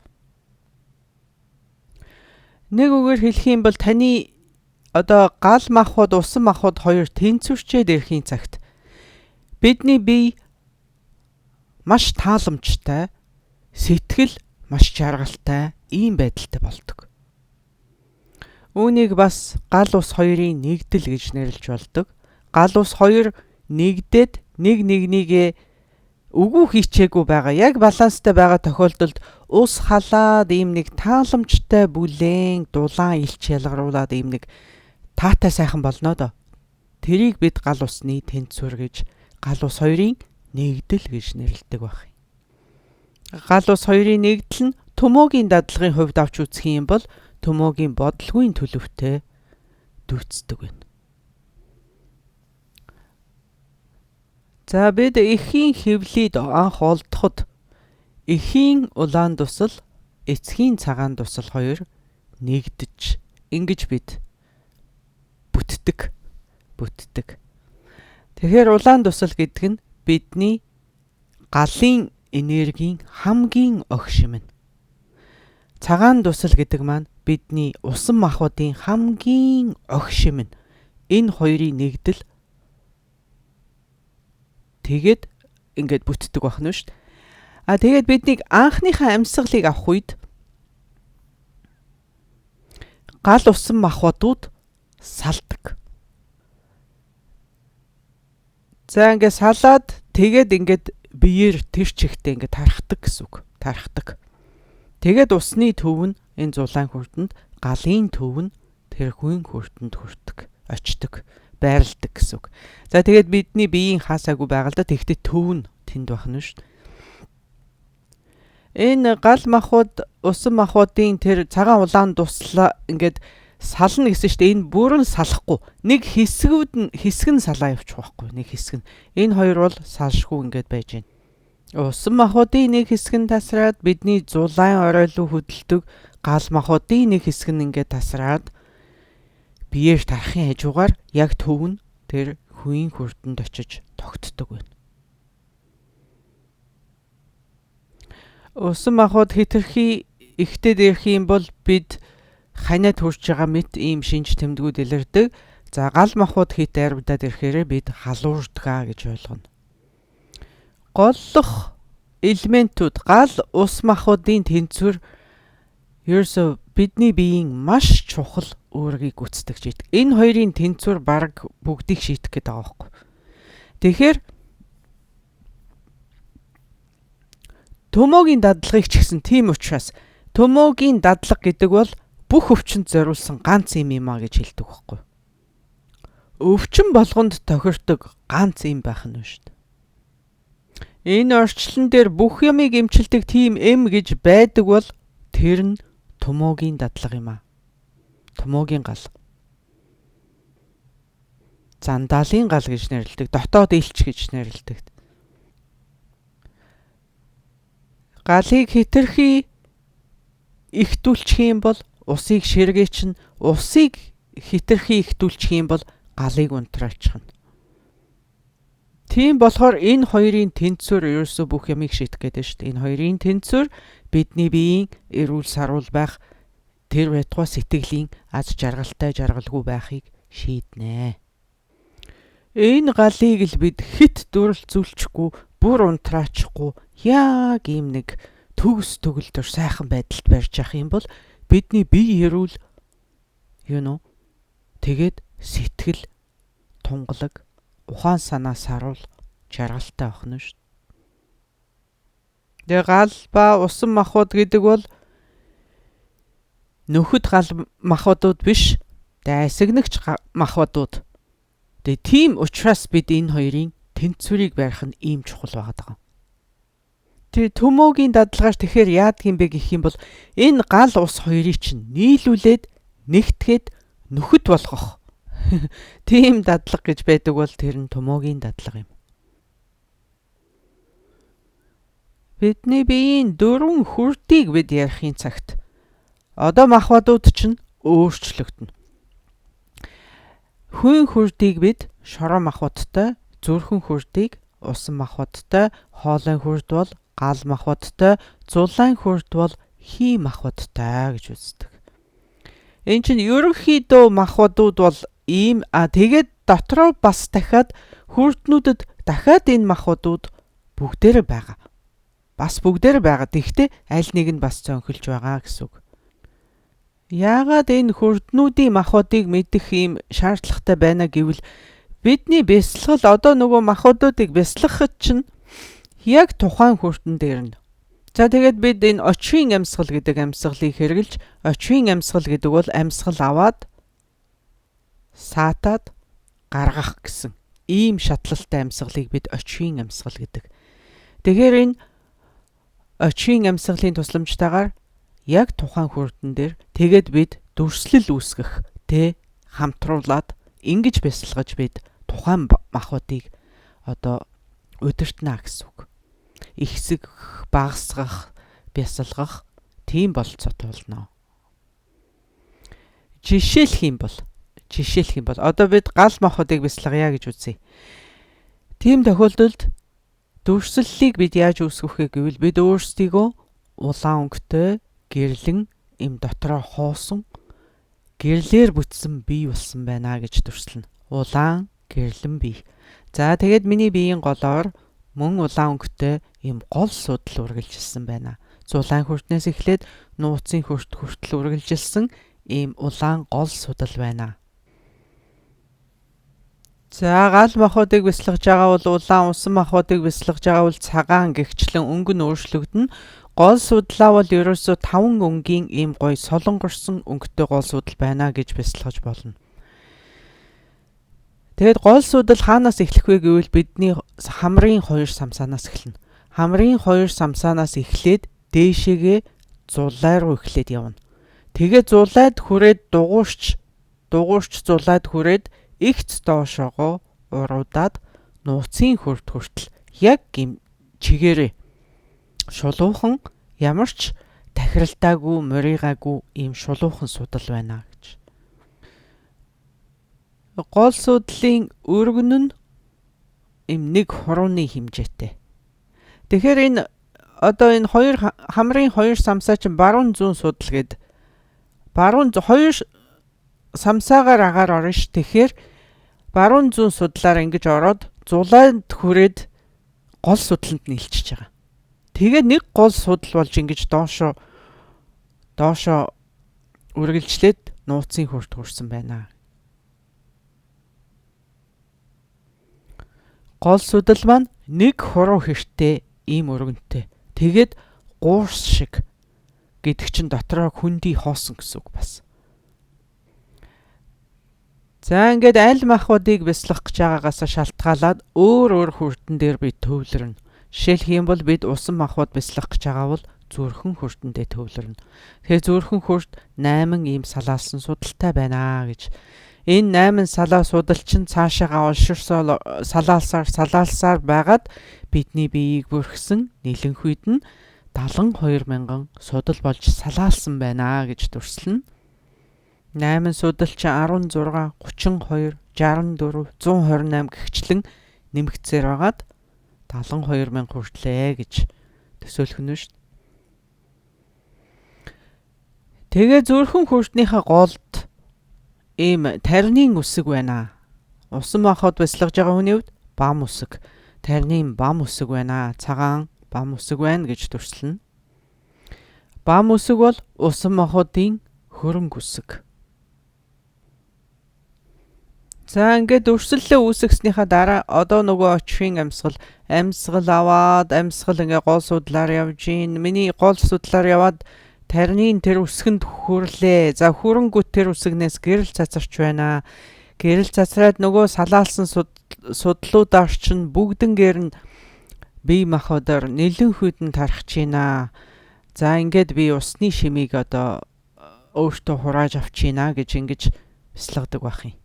Нэг үгээр хэлэх юм бол таны одоо гал махбод, усан махбод хоёр тэнцвэрчээд ирэхийн цагт бидний бие маш тааламжтай, сэтгэл маш жаргалтай ийм байдалтай болдог. Үүнийг бас гал ус хоёрын нэгдэл гэж нэрлэж болдог. Гал ус хоёр нэгдээд нэг нэгнийгээ үгүй хийчээгүй байгаа. Яг баланстай байгаа тохиолдолд ус халаад ийм нэг тааламжтай бүлээн дулаан илч ялгаруулад ийм нэг таатай сайхан болно доо. Тэрийг бид гал усны тэнцвэр гэж, гал ус хоёрын нэгдэл гэж нэрлэдэг байх. Гал ус хоёрын нэгдэл нь төмөөгийн дадлагын хувьд авч үзэх юм бол төмөөгийн бодлогын төлөвтэй дүүцдэг байна. За бид эхийн хөвлөд анх олдоход эхийн улаан дусал, эцгийн цагаан дусал хоёр нэгдэж ингэж бид бүтдэг. Тэгэхээр улаан дусал гэдэг нь бидний галын энергийн хамгийн огшим нь. Цагаан дусал гэдэг маань бидний усан махбодын хамгийн огшим нь. Энэ хоёрын нэгдэл тэгээд ингээд бүтдэг байх нь шүү дээ. Тэгээд биднийг анхныхаа амьсгалыг авах үед гал усан махбодууд салдаг. За ингээд салаад тэгээд ингээд биеэр тэр чигтээ ингээд тархдаг гэсэн үг. Тархдаг. Тэгээд усны төв нь энэ зулаан хүртэнд, галын төв нь тэр хүйн хүртэнд хүрдэг, очдог, байрладаг гэсэн үг. За тэгээд бидний биеийн хаасаагүй байгальдаа тэгтээ төв нь тэнд байна шүү дээ. Энэ гал махбод, усан махбодын тэр цагаан улаан дуслаа ингээд сална гэсэн шүү дээ. Энэ бүрэн салахгүй. Нэг хэсэг нь салаа явчих واخгүй. Нэг хэсэг нь. Энэ хоёр бол салшгүй ингээд байж байна. Усан махбодын нэг хэсэг нь тасраад бидний зулаан оройлоо хөдөлдөг гал махбодын нэг хэсэг нь ингээд тасраад биеэр тарахын хажуугаар яг төв нь тэр хүйн хүртэнд очиж тогтдог байна. Усан махбод хэтэрхий ихтэй дээрх юм бол бид ханиад хүрч байгаа мэт ийм шинж тэмдгүүд илэрдэг. За гал махбод хит арвдаад ирэхээр бид халуурдгаа гэж ойлгоно. Голлох элементүүд гал ус махбодын тэнцвэр ерөөсө бидний биеийн маш чухал үүргийг гүйцэтгэж идэг. Энэ хоёрын тэнцвэр баг бүгдийг шийдэх гэдэг байгаа байхгүй. Тэгэхээр төмөөгийн дадлагыг ч гэсэн тийм учраас төмөөгийн дадлага гэдэг бол бүх өвчнөд зориулсан ганц юм а гэж хэлдэг байхгүй. Өвчин болгонд тохирдог ганц юм байх нь шүү дээ. Энэ орчлон дээр бүх ямыг эмчилдэг тийм эм гэж байдаг бол тэр нь төмөөгийн дадлага юм а. Төмөөгийн гал. Зандаалын гал гэж нэрлэдэг. Дотоод элч гэж нэрлэдэг. Галыг хэтэрхий ихтүүлчих юм бол усыг ширгээчин, усыг хэтэрхий ихтүүлчих юм бол галыг унтраачихна. Тийм болохоор энэ хоёрын тэнцвэр ерөөсөө бүх ямыг шийдэх гэдэг шүү дээ. Энэ хоёрын тэнцвэр бидний биеийн эрүүл сарвал байх, тэр байтугай сэтгэлийн аз жаргалтай жаргалгүй байхыг шийднэ. Энэ галыг л бид хит дүрлцүүлчихгүй, бүр унтраачихгүй яг ийм нэг төгс төгөлдөр сайхан байдалд барьж явах юм бол бидний бие эрүүл тэгээд сэтгэл тунгалаг, ухаан санаа сарвал жаргалтай байх нь шүү. Тэгээ гал ба усан махбод гэдэг бол нөхөд гал махбодууд биш, дайсагнагч махбодууд. Тэгээ тийм учраас бид энэ хоёрын тэнцвэрийг барих нь ийм чухал байгаа. Тэгээ төмөөгийн дадлагаар тэгэхээр яадаг юм бэ гэх юм бол энэ гал ус хоёрыг чинь нийлүүлээд нэгтгээд нөхөд болгох. Тийм дадлага гэж байдаг бол тэр нь төмөөгийн дадлага юм. Бидний биеийн 4 хүрдийг бид ярихын цагт одоо махбодууд чинь өөрчлөгдөнө. Хүйн хүрдийг бид шороо махбодтой, зүрхэн хүрдийг усан махбодтой, хоолой хүрд бол гал махбодтой, зулаан хүрд бол хий махбодтой гэж үздэг. Энэ чинь ерөнхийдөө махбодууд бол ийм тэгээд дотроо бас дахиад хүрднүүдэд дахиад энэ махбодууд бүгдээр байгаа. Бас бүгдээр байгаа. Тэгвэл аль нэг нь бас цонхилж байгаа гэсэн үг. Яагаад энэ хүрднүүдийн махбодыг мэдэх ийм шаардлагатай байна гэвэл бидний бясалгал одоо нөгөө махбодуудыг бясалгахад чинь яг тухайн хүрдэн дээр нь. За тэгээд бид энэ очийн амьсгал гэдэг амьсгалыг хэрэглэж, очийн амьсгал гэдэг бол амьсгал аваад саатаад гаргах гэсэн ийм шатлалтай амьсгалыг бид очийн амьсгал гэдэг. Тэгэхээр энэ очийн амьсгалын тусламжтайгаар яг тухайн хүрдэн дээр тэгээд бид дүрслэл үүсгэх хамтруулаад ингэж бясалгаж бид тухайн махбодыг одоо удирдна гэсэн үг. Ихсэх, багасгах, бясалгах тийм болцоо туулна. Жишээлх юм бол одоо бид гал махбодыг бясалгая гэж үзье. Тийм тохиолдолд дүрслэлийг бид яаж үүсгэх вэ гэвэл бид өөрсдийгөө улаан өнгөтэй гэрлэн им дотроо хоосон гэрлэр бүтсэн бие болсон байна гэж дүрслэнэ. Улаан гэрлэн бие. За тэгээд миний биеийн голоор мөн улаан өнгөтэй им гол судал үргэлжилсэн байна. Зулаан хүртнээс эхлээд нууцын хүртэл үргэлжилсэн им улаан гол судал байна. За гал махбодыг бясалгаж байгаа бол улаан, усан махбодыг бясалгаж байгаа бол цагаан гэгчлэн өнгө нь өөрчлөгдөн. Гол судлаа бол ерөөсөө 5 өнгийн ийм гоё солонгорсон өнгөтэй гол судал байна гэж бясалгаж болно. Тэгэд гол судал хаанаас эхлэх вэ гэвэл бидний хамрын 2 самсаанаас эхэлнэ. Хамрын 2 самсаанаас эхлээд дээшээгээ зулай руу эхлээд явна. Тэгээ зулайд хүрээд дугуурч зулайд хүрээд игц доошоогоо уруудаад нууцын хүрд хүртэл яг ийм чигээрээ шулуухан ямар ч тахиралтаагүй, моригаагүй ийм шулуухан судал байна гэж. Гол судлын өргөн нь ийм 1 хурууны хэмжээтэй. Тэгэхээр энэ хамрын 2 самсаа чинь баруун зүүн судал гээд баруун 2 самсаагаар агаар орно ш. Тэгэхээр баруун зүүн судлаар ингэж ороод зулайд хүрээд гол судланд нийлчихэж байгаа. Тэгээ нэг гол судал болж ингэж доошоо үргэлжлээд нууцын хүрт хүрсэн байна. Гол судал маань 1 хуруу хэртэй ийм өргөнтэй. Тэгээд гуурс шиг гэдэг чинь дотроо хүндий хоосон гэсэн үг бас. За ингээд аль махбодыг бясалгах гэж байгаагаас шалтгаалаад өөр хүрдэн дээр бид төвлөрнө. Жишээлх юм бол бид усан махбод бясалгах гэж байгаа бол зүрхэн хүрдэндээ төвлөрнө. Тэгэхээр зүрхэн хүрд 8 ийм салаалсан судалтай байна гэж. Энэ 8 салаа судал чинь цаашаагаа салаалсаар байгаад бидний биеийг бүрхсэн нэлэнхүйд нь 72,000 судал болж салаалсан байна гэж дүрслэнэ. 8 судал чинь 16, 32, 64, 128 гихчлэн нэмэгцээр байгаад 72,000 хүртлээ гэж төсөөлөх нь шүү дээ. Тэгээ зүрхэн хүрднийхээ голд ийм тарины үсэг байна. Усан махбод бясалгаж байгаа хүний хувьд бам үсэг, тарины бам үсэг байна. Цагаан бам үсэг байна гэж дүрслэнэ. Бам үсэг бол усан махбодын хөрөнгө үсэг. За ингээд өрсөлдөө үүсгэснийхаа дараа одоо нөгөө очрын амьсгал аваад ингээ гол судлаар явж гин. Миний гол судлаар яваад тарины тэр үсгэнд хүрлээ. За хөрөнгөт тэр үсгнээс гэрэл цацарч байна. Гэрэл цацраад нөгөө салаалсан судлуудаар чинь бүгднгээр нь бие махбодоор нэлэнхүйд нь тархаж байна. За ингээд би усны шимийг одоо өөртөө хурааж авч байна гэж ингэж бясалгадаг байх юм.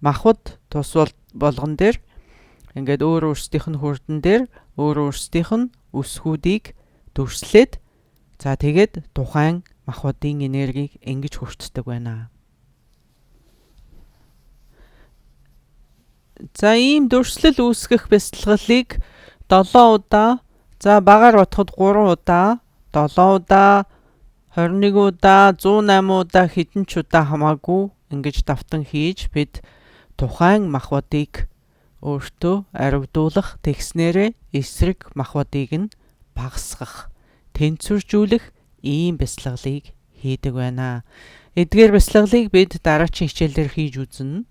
Махбод тус болгон дээр ингээд өөр өөрсдийнх нь хүрдэн дээр өөр өөрсдийнх нь үсгүүдийг дүрслээд за тэгээд тухайн махбодын энергийг ингэж хүртдэг байна. За ийм дүрслэл үүсгэх бясалгалыг 7 удаа, за багаар бодоход 3 удаа, 7 удаа, 21 удаа, 108 удаа хэдэн ч удаа хамаагүй ингэж давтан хийж бид тухайн махбодыг өөртөө аривдуулах, тэгснээрээ эсрэг махбодыг нь багасгах, тэнцвэржүүлэх ийм бясалгалыг хийдэг байна. Эдгээр бясалгалыг бид дараагийн хичээлээр хийж үзнэ.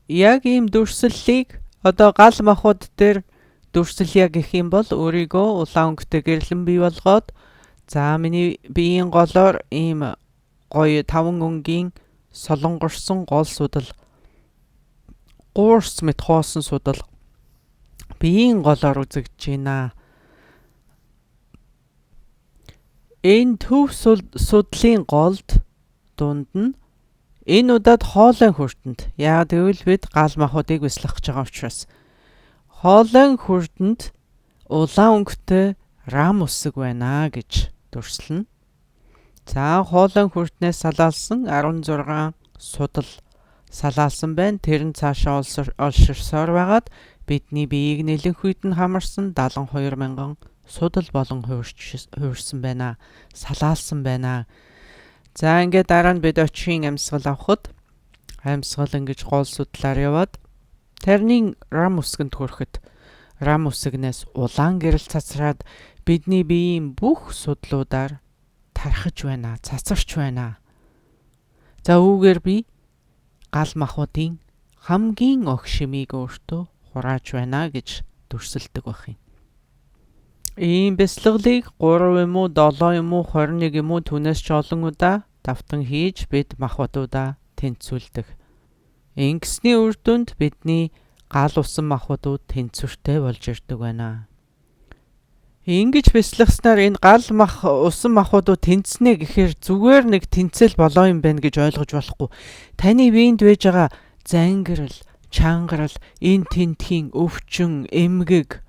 Яг ийм дүрслэлийг одоо гал махбод дээр дүрслэе гэх юм бол өөрийгөө улаан өнгөтэй гэрлэн бий болгоод за миний биеийн голоор ийм гоё 5 өнгийн солонгорсон гол судал, гуурс мэт хоосон судал биеийн голоор үзэгдэж байна. Энэ төв судлын голд дунд нь энэ удаад хоолойн хүрдэнд, яагаад гэвэл бид гал махбодыг бясалгах гэж байгаа учраас хоолойн хүрдэнд улаан өнгөтэй рам үсэг байна гэж дүрслэнэ. За хоолойн хүрднээс салаалсан 16 судал салаалсан байна. Тэр нь цаашаа олширсоор байгаад бидний биеийг нэлэнхүйд нь хамарсан 72,000 судал болон хуурсан байна. Салаалсан байна. За ингээд дараа нь бид очрын амьсгал авахд амьсгал ингэж гол судлаар яваад тарины рам үсгэнд хүрэхэд рам үсгнээс улаан гэрэл цацраад бидний биеийн бүх судлуудаар тархаж байна, цацарч байна. За үүгээр би гал махбодын хамгийн огшимийг өөртөө хурааж байна гэж дүрсэлдэг байх юм. Ийм бяцлаглыг 3 юм уу, 7 юм уу, 21 юм уу түүнээс ч олон удаа давтан хийж бид махбодуудаа тэнцвүүлдэг. Ингэсний үр дүнд бидний гал усан махбодууд тэнцвэртэй болж ирдэг байна. Ингэж бяцлагснаар энэ гал усан махбодууд тэнцэнэ гэхээр зүгээр нэг тэнцэл болоо юм байна гэж ойлгож болохгүй. Таны биед байж байгаа зангирал, чангарал, энэ тентхийн өвчин, эмгэг,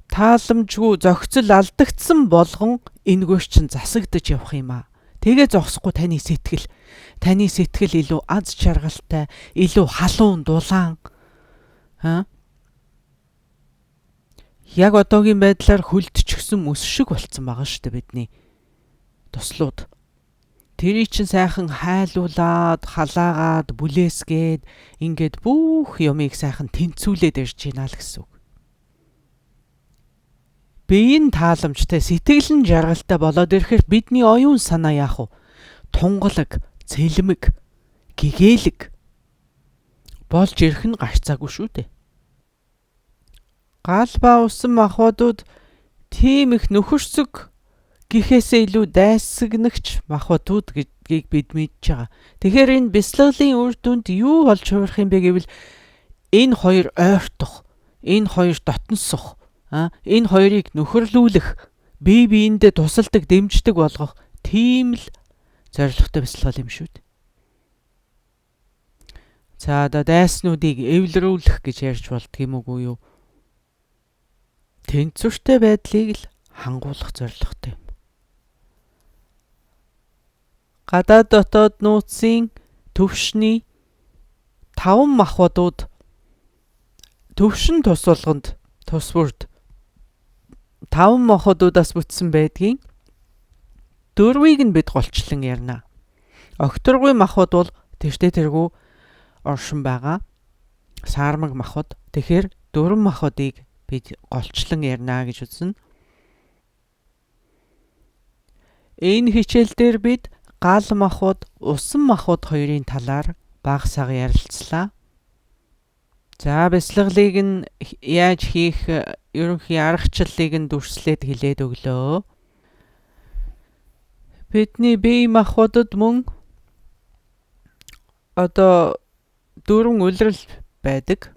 тааламжгүй зохицол алдагдсан болгон энэгээр чинь засагдж явах юм аа. Тэгээ зогсохгүй таны сэтгэл илүү аз жаргалтай, илүү халуун дулаан. Яг одоогийн байдлаар хөлдчихсөн мөс шиг болцсон байгаа шүү дээ бидний туслууд. Тэрий чинь сайхан хайлуулаад, халаагаад, бүлээсгээд ингээд бүх юмыг сайхан тэнцвүүлээд ирж байна л гэсэн үг. Биеийн тааламжтай, сэтгэл нь жаргалтай болоод ирэхээр бидний оюун санаа яах вэ? Тунгалаг, цэлмэг, гэгээлэг болж ирэх нь гарцаагүй шүү дээ. Гал ба усан махбодууд тийм их нөхөрсөг гэхээсээ илүү дайсагнагч махбодууд гэдгийг бид мэдж байгаа. Тэгэхээр энэ бяцлаглалын үр дүнд юу болж хувирах юм бэ гэвэл энэ хоёр ойртох, энэ хоёр дотносох, энэ хоёрыг нөхөрлүүлэх, бие биендээ тусалдаг, дэмждэг болгох тийм л зорилготой бяцлал юм шүү дээ. За дайснуудыг эвлэрүүлэх гэж ярьж болдго юм уу юу? Тэнцвэртэй байдлыг л хангуулах зорилготой юм. Гадаад дотоод нууцын төвшний 5 махбодууд төвшин тус болгонд тус бүрд 5 махбодуудаас бүтсэн байдгийн 4-ийг нь бид голчлон ярина. Огторгүй махбод бол тэртээ тэргүй оршин байгаа саармаг махбод. Тэгэхээр 4 махбодыг бид голчлон ярина гэж үзнэ. Энэ хичээл дээр бид гал махбод, усан махбод хоёрын талаар бага сага ярилцлаа. За бяцлаглыг нь яаж хийх ерөнхий аргачлалыг нь дүрслээд хэлээд өглөө. Бидний бие махбодод мөн одоо 4 улирал байдаг.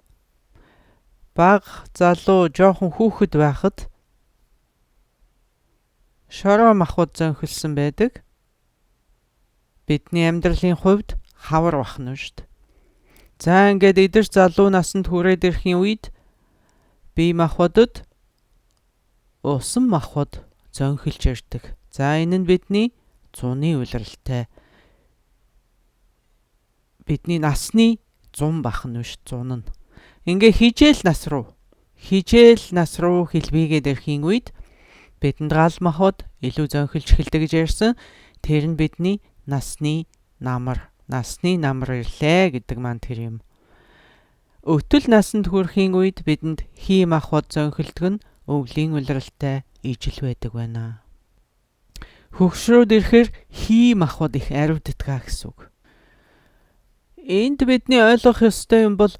Бага, залуу, жоохон хүүхэд байхад шороо махбод зөнхөлсөн байдаг. Бидний амьдралын хувьд хавар бахна шүү дээ. За ингээд эдэр залуу насанд хүрээд ирэхийн үед бие махбодод усан махбод зөнхөлж ирдэг. За энэ нь бидний зуны улиралтай. Бидний насны зун бахна биш, зун нь. Ингээ хижээл нас руу хэлбигээд ирэхийн үед бидэнд гал махбод илүү зөнхөлж эхэлдэг гэж ярьсан. Тэр нь бидний насны намар ирлээ гэдэг маань тэр юм. Өтөл насанд хүрэхийн үед бидэнд хий махбод зөнхөлдөг нь өвлийн улиралтай ижил байдаг байна. Хөгшрөөд ирэхээр хий махбод их ариуддаг гэсэн үг. Энд бидний ойлгох ёстой юм бол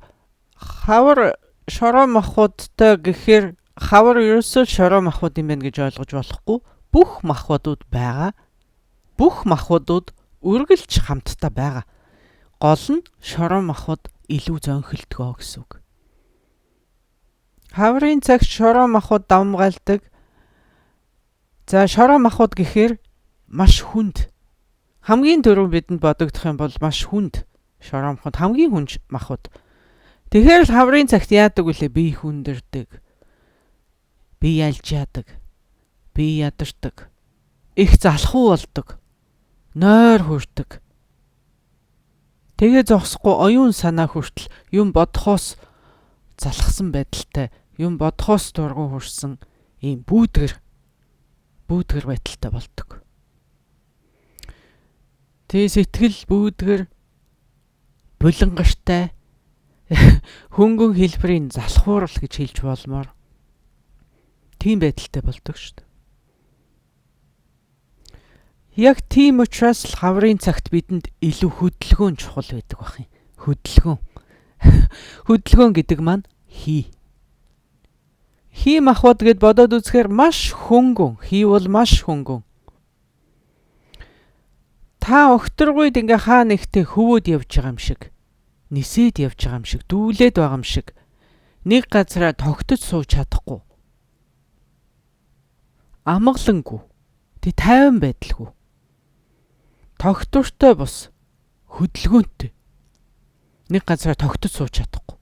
хавар шороо махбодтой гэхээр хавар ерөөсөө шороо махбод юм байна гэж ойлгож болохгүй. Бүх махбодууд байгаа. Бүх махбодууд үргэлж хамтдаа байгаа. Гол нь шороо махбод илүү зөнхөлдгөө гэсэн үг. Хаврын цагт шороо махбод давмгайлдаг. За шороо махбод гэхээр маш хүнд. Хамгийн түрүү бидэнд бодогдох юм бол маш хүнд шороо махбод, хамгийн хүнд махбод. Тэгэхээр л хаврын цагт яадаг вүлээ? Бие хүндэрдэг. Бие ялж яадаг. Бие ядардаг. Их залхуу болдог. Нойр хүрдэг. Тэгээ зогсохгүй оюун санаа хүртэл юм бодохоос залхсан байдалтай, юм бодохоос дургу хүрсэн ийм бүүдгэр байдалтай болдог. Тэгээ сэтгэл бүүдгэр булангартай хөнгөн хэлбэрийн залхуурал гэж хэлж болмоор тийм байдалтай болдог шүү дээ. Яг тийм учраас л хаврын цагт бидэнд илүү хөдөлгөөн чухал байдаг бах юм. Хөдөлгөөн. Хөдөлгөөн гэдэг маань хий. Хий махбод гэд бодоод үзэхээр маш хөнгөн. Хий бол маш хөнгөн. Та өгтөргүйд ингээ хаа нэгтээ хөвөөд явж байгаа юм шиг, нисээд явж байгаа юм шиг, дүүлээд байгаа юм шиг нэг газараа тогтож сууж чадахгүй. Амгалангүй. Тэ тайван байдалгүй. Тогтвортой бус хөдөлгөөнтэй. Нэг газараа тогтож сууж чадахгүй.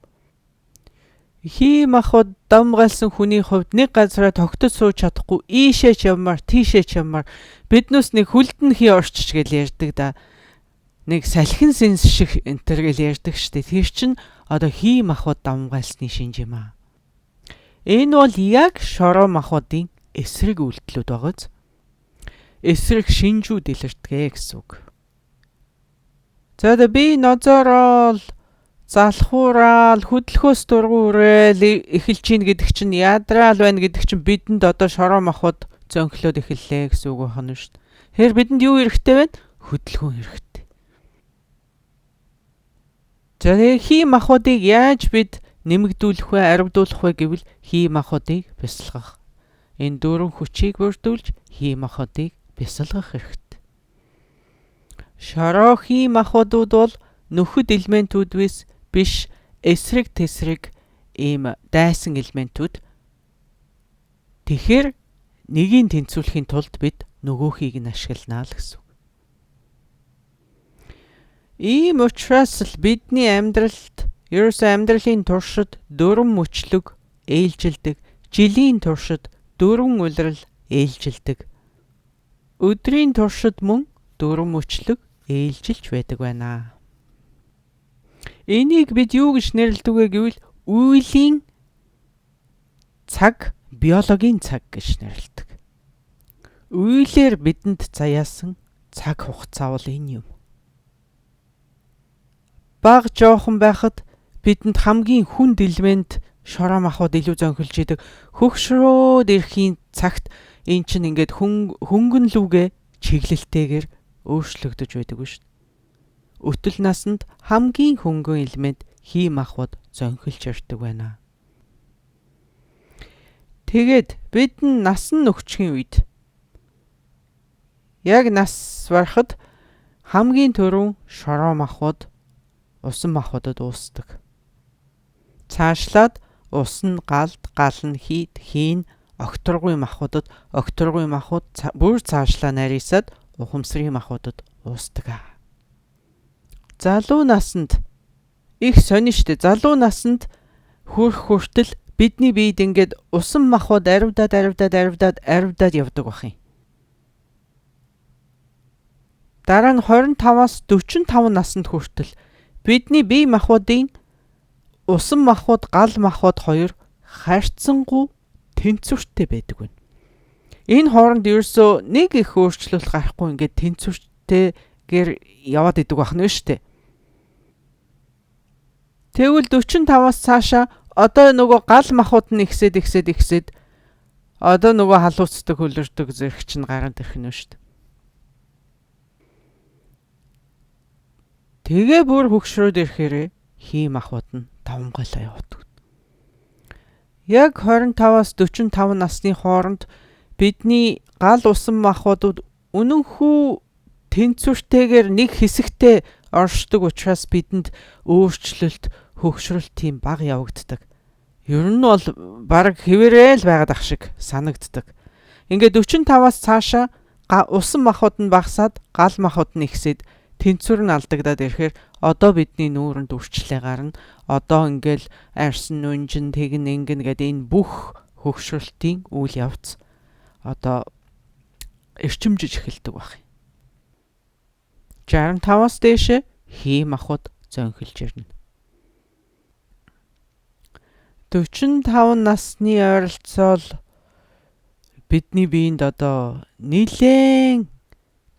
Хий махбод дамгаалсан хүний хувьд нэг газараа тогтож сууж чадахгүй, ийшээ ч явмаар, тийшээ ч явмаар биднээс нэг хүлдэн хий орчиж гэж ярьдаг да. Нэг салхин сэнс шиг энтер гэж ярьдаг штэ. Тэр чин одоо хий махбод дамгаалсны шинж юм аа. Энэ бол яг шороо махбодын эсрэг үйлдэлүүд байгааз. Эсрэг шинжүүд илэрдэг гэсэн үг. За би нозоорол залхуурал хөдөлгөөс дургуурэл эхэлж ийн гэдэг чинь ядраал байна гэдэг чинь бидэнд одоо шороо махбод зөнхлөөд эхэллээ гэсэн үг байна шүү дээ. Тэгэхээр бидэнд юу хэрэгтэй вэ? Хөдөлгөөн хэрэгтэй. За хий махбодыг яаж бид нэмэгдүүлэх вэ, аривдуулах вэ гэвэл хий махбодыг бясалгах. Энэ дөрвөн хүчийг бүрдүүлж хий махбодыг бясалгах хэрэгтэй. Шороо хий махбодууд бол нөхөд элементүүдээс биш эсрэг тесрэг ийм дайсан элементүүд. Тэгэхээр нэгийг тэнцвүүлэхийн тулд бид нөгөөхийг нь ашигланаа л гэсэн. Ийм учраас л бидний амьдралд ерөөсөө амьдралын туршид дөрвөн мөчлөг ээлжилдэг, жилийн туршид дөрвөн улирал ээлжилдэг. Өдрийн туршид мөн дөрвөн мөчлөг ээлжилж байдаг байна. Энийг бид юу гэж нэрлэдэг вэ гэвэл үеийн цаг, биологийн цаг гэж нэрлэдэг. Үйлээр бидэнд заяасан цаг хугацаа бол энэ юм. Бага жоохон байхад бидэнд хамгийн хүнд элемент шороо махбод илүү зөнхөлж идэг. Хөгшрөөд ирэхийн цагт эн чинь ингээд хөнгөн лүгэ чиглэлтэйгээр өөрчлөгдөж байдаг шүү дээ. Өтөл насанд хамгийн хөнгөн элемент хий махбод зөнхөлж ирдэг байна. Тэгээд бид насан нөхцгийн үед яг нас барахад хамгийн түрүүн шороо махбод усан махбодод уусдаг. Цаашлаад ус нь галд, гал нь хийд, хийн окторгүй махбодод, окторгүй махбод бүр цаашлаа нарийсаад ухамсрын махбодод уусдаг. Залуу насанд их сонин штэ. Залуу насанд хүртэл бидний биед ингээд усан махбод аривдаад явдаг бах юм. Дараа нь 25-аас 45 наснд хүртэл бидний бие махбодын усан махбод, гал махбод хоёр харьцангуй тэнцвэртэй байдаг байна. Энэ хооронд ерөөсөө нэг их өөрчлөлт гарахгүй ингээд тэнцвэртэйгээр яваад идэг бахна шүү дээ. Тэгвэл 45-аас цаашаа одоо нөгөө гал махбод нь ихсээд одоо нөгөө халууцдаг хөлөрдөг зэрэг чинь гараад ирэх нь шүү дээ. Тэгээ бүр хөгшрөөд ирэхээр хий махбод нь давмгайлаа явдаг. Яг 25-аас 45 насны хооронд бидний гал усан махбодууд үнэнхүү тэнцвэртэйгээр нэг хэсэгтээ оршдог учраас бидэнд өөрчлөлт, хөгшрөлт тийм бага явагддаг. Ер нь бол баг хэвээрээ л байгаад ах шиг санагддаг. Ингээд 45-аас цаашаа усан махбод нь багасаад гал махбод нь ихсээд тэнцвэр нь алдагдаад ирэхээр одоо бидний нүүрэнд үрчлээ гарна. Одоо ингээл арьсан нүнжин тэгн ингэн гэдэг энэ бүх хөгшрөлтийн үйл явц одоо эрчимжиж эхэлдэг баг. 65-аас дээш хий махбод зөнхөлж ирнэ. 45 насны ойролцоол бидний биед одоо нэлээд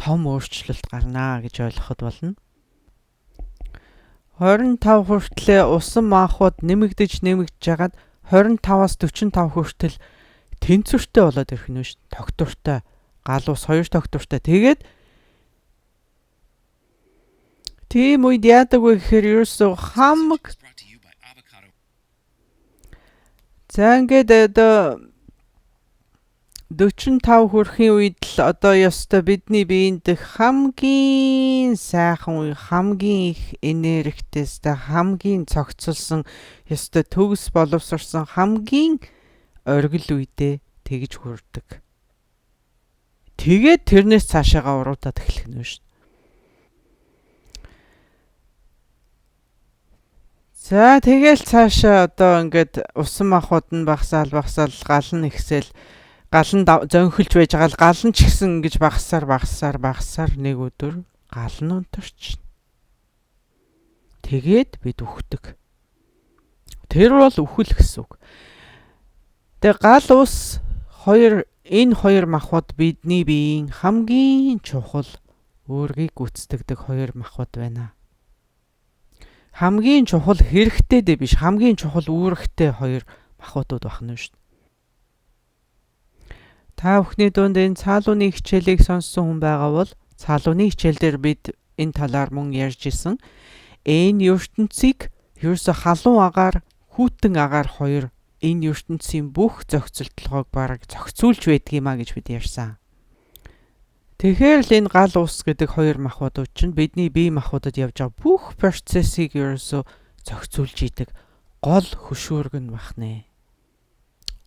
том өөрчлөлт гарнаа гэж ойлгоход болно. 25 хүртлээр усан махбод нэмэгдэж жагаад 25-аас 45 хүртэл тэнцвэртэй болоод ирэх нь шүү. Тогтвортой, гал ус хоёр тогтвортой. Тэгээд Тийм үед яадаг вэ гэхээр ерөөсөө хамаг за ингээд одоо 45 хүрэхийн үед л одоо ёстой бидний биеинд хамгийн сайхан үе, хамгийн их энергитэйстэй, хамгийн цогцолсон, ёстой төгс боловсрсон хамгийн оргил үедээ тэгж хүрдэг. Тэгээд тэрнээс цаашаага уруудаад эхлэх нь шүү. За тэгэл цаашаа одоо ингээд усан махбод нь багсаал гал нь ихсэл гал нь зөнхөлж байж байгаа л гал нь ч гэсэн ингэж багасаар нэг өдөр гал нь унтарч. Тэгээд бид үхдэг. Тэр бол үхэл гэсэн үг. Тэгээ гал ус энэ хоёр махбод бидний биеийн хамгийн чухал үүргийг гүйцэтгэдэг хоёр махбод байна. Хамгийн чухал хэрэгтэй дээ биш, хамгийн чухал үүрэгтэй хоёр махбодууд байна шүү. Та бүхний дунд энэ цаалууны хичээлийг сонссон хүн байгаа бол цаалууны хичээл дээр бид энэ талаар мөн ярьж исэн. Энэ ертөнцийг ерөөсө халуун агаар, хүйтэн агаар хоёр энэ ертөнцийн бүх зохицолтолгоог бараг зохицуулж байдгиймаа гэж бид ярьсан. Тэгэхээр л энэ гал ус гэдэг хоёр махбодууд чинь бидний бие махбодод явж байгаа бүх процессыг ерөөсө зохицуулж идэг гол хөшүүрэг нь бахнэ.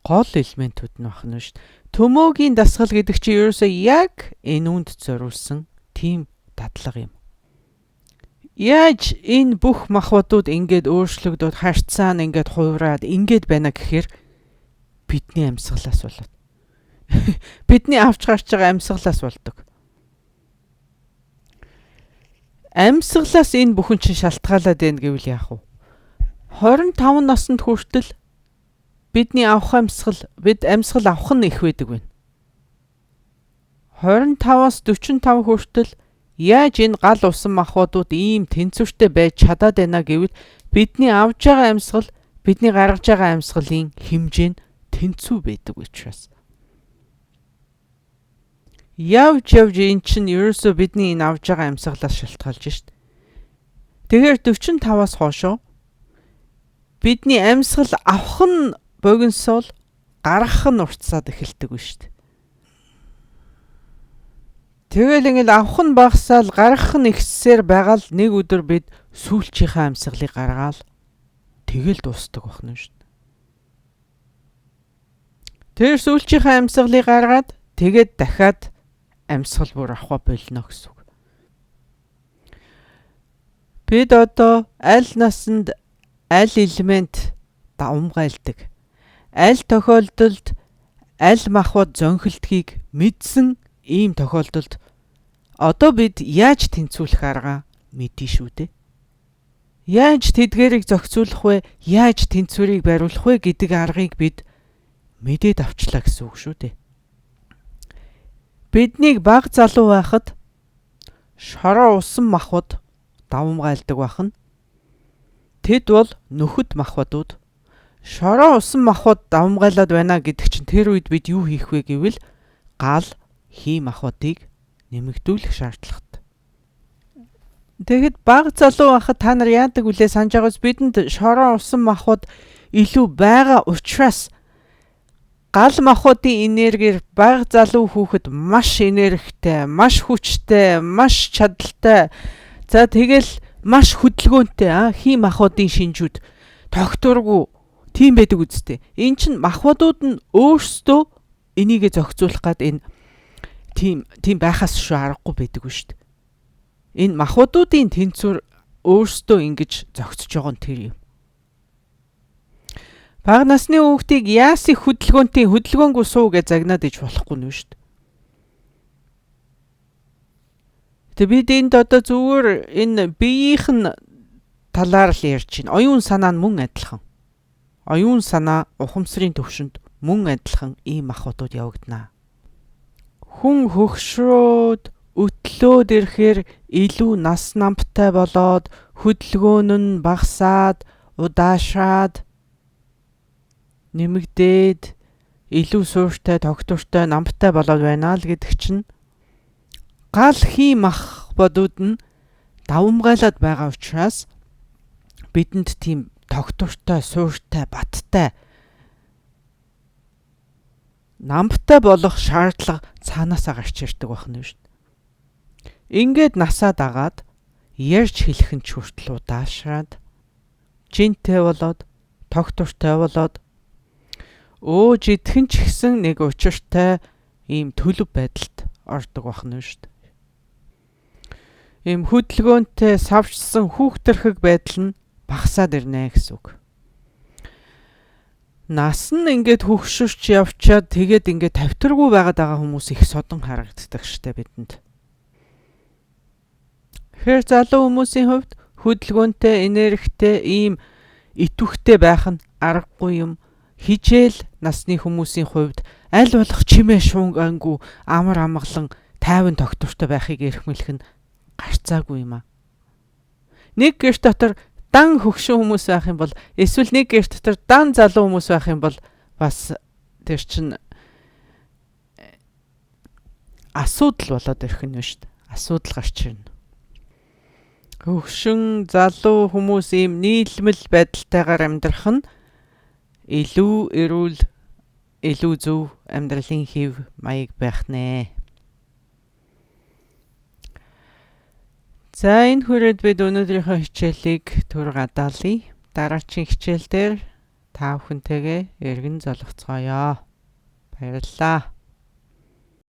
Гол элементүүд нь бахна шүү. Төмөөгийн дасгал гэдэг чинь ерөөсөө яг энэ үнд зориулсан тийм дадлага юм. Яаж энэ бүх махбодууд ингээд өөрчлөгдөд харьцаа нь ингээд хуураад ингээд байна гэхээр бидний амьсгалаас болоод. Бидний авч гарч байгаа амьсгалаас болдог. Амьсгалаас энэ бүхэн чинь шалтгаалаад байна гэвэл яах вэ? 25 наснд хүртэл бидний бид амьсгал авах нь их байдаг байна. 25-аас 45 хүртэл яаж энэ гал усан махбодууд ийм тэнцвэртэй байж чадаад байна гэвэл бидний авж байгаа амьсгал, бидний гаргаж байгаа амьсгалын хэмжээ нь тэнцүү байдаг учраас. Явж эн чинь ерөөсөө бидний энэ авж байгаа амьсгалаас шалтгаалж шít. Тэгэхээр 45-аас хоошоо бидний амьсгал авах нь богиносол гаргах нь уртсаад эхэлдэг вэ шүү дээ. Тэгэл ингээд авах нь багасаал гаргах нь ихсээр байгаа л нэг өдөр бид сүүлчийнхээ амьсгалыг гаргаал тэгэл дуустдаг байна шүү дээ. Тэр сүүлчийнхээ амьсгалыг гаргаад тэгээд дахиад амьсгал бүр авах болно гэсэн үг. Бид одоо аль насанд аль элемент давмгайлдаг. Аль тохиолдолд аль махбод зөнхөлдгийг мэдсэн ийм тохиолдолд одоо бид яаж тэнцвүүлэх арга мэдэн шүү дээ. Яаж тэдгээрийг зохицуулах вэ? Яаж тэнцвэрийг бариулах вэ гэдэг аргыг бид мэдээд авчлаа гэсэн үг шүү дээ. Биднийг бага залуу байхад шороо усан махбод давмгайлдаг бахна. Тэд бол нөхөд махбодууд. Шороо усан махбод давмгайлаад байна гэдэг чинь тэр үед бид юу хийх вэ гэвэл гал хий махбодыг нэмэгдүүлэх шаардлагатай. Тэгэхэд бага залуу байхад та нар яадаг вүлээ санаж байгаас бидэнд шороо усан махбод илүү байгаа учраас гал махбодын энергиэр бага залуу хүүхэд маш энергитэй, маш хүчтэй, маш чадaltaй. За тэгэл маш хөдөлгөөнтэй хий махбодын шинжүүд тогтворгүй тийм байдаг үсттэй. Эн чинь махбодууд нь өөрсдөө энийгээ зохицуулах гад энэ тийм байхаас шүү аргагүй байдаг шүү дээ. Энэ махбодуудын тэнцвэр өөрсдөө ингэж зохицож байгаа нь тэр юм. Бага насны хүүхдийг яасын хөдөлгөөнгүй суу гэж загнаад иж болохгүй нэ шүү дээ. Тэг бид энд одоо зүгээр энэ биеийнх нь талаар л ярьж байна. Оюун санаа нь мөн адилхан. Оюун санаа ухамсарын төвшөнд мөн адилхан ийм махбодууд явагдана. Хүн хөгшрөөд өтлөөд ирэхээр илүү нас намтай болоод хөдөлгөөн нь багасаад удаашаад нэмэгдээд илүү суурьтай, тогтвортой, намтай болоод байна л гэдэг чинь гал хий махбодууд нь давамгайлаад байгаа учраас бидэнд тийм тогтвортой, суурьтай, баттай, намтай болох шаардлага цаанаасаа гарч ирдэг байна шүү дээ. Ингээд насаа дагаад ярьж хэлэх нь ч хүртэл удаашраад жинтэй болоод тогтвортой болоод жидхэн ч гэсэн нэг учиртай ийм төлөв байдалд ордог байна шүү дээ. Ийм хөдөлгөөнтэй савчсан хүүхдэрхэг байдал нь багасаад ирнэ гэсэн үг. Нас нь ингээд хөгшөрч явчаад тэгээд ингээд тавтаргүй байгаад байгаа хүмүүс их содон харагддаг штэ бидэнд. Тэгэхээр залуу хүмүүсийн хувьд хөдөлгөөнтэй, энергитэй, ийм итвэхтэй байх нь аргагүй юм. Хижээл насны хүмүүсийн хувьд аль болох чимээ шуунгангүй амар амгалан тайван тогтвортой байхыг эрхмэлэх нь гарцаагүй юм аа. Нэг гэрт дотор дан хөгшин хүмүүс байх юм бол эсвэл нэг гэрт дотор дан залуу хүмүүс байх юм бол бас тэр чин асуудал болоод ирэх нь шүү дээ. Асуудал гарч ирнэ. Хөгшин залуу хүмүүс ийм нийлмэл байдалтайгаар амьдрах нь илүү эрүүл, илүү зөв амьдралын хэв маяг байх нэ. За энэ хүрээд бид өнөөдрийнхөө хичээлийг түр гадаалъя. Дараагийн хичээл дээр та бүхэнтэйгээ эргэн золгоцгоё. Баярлалаа.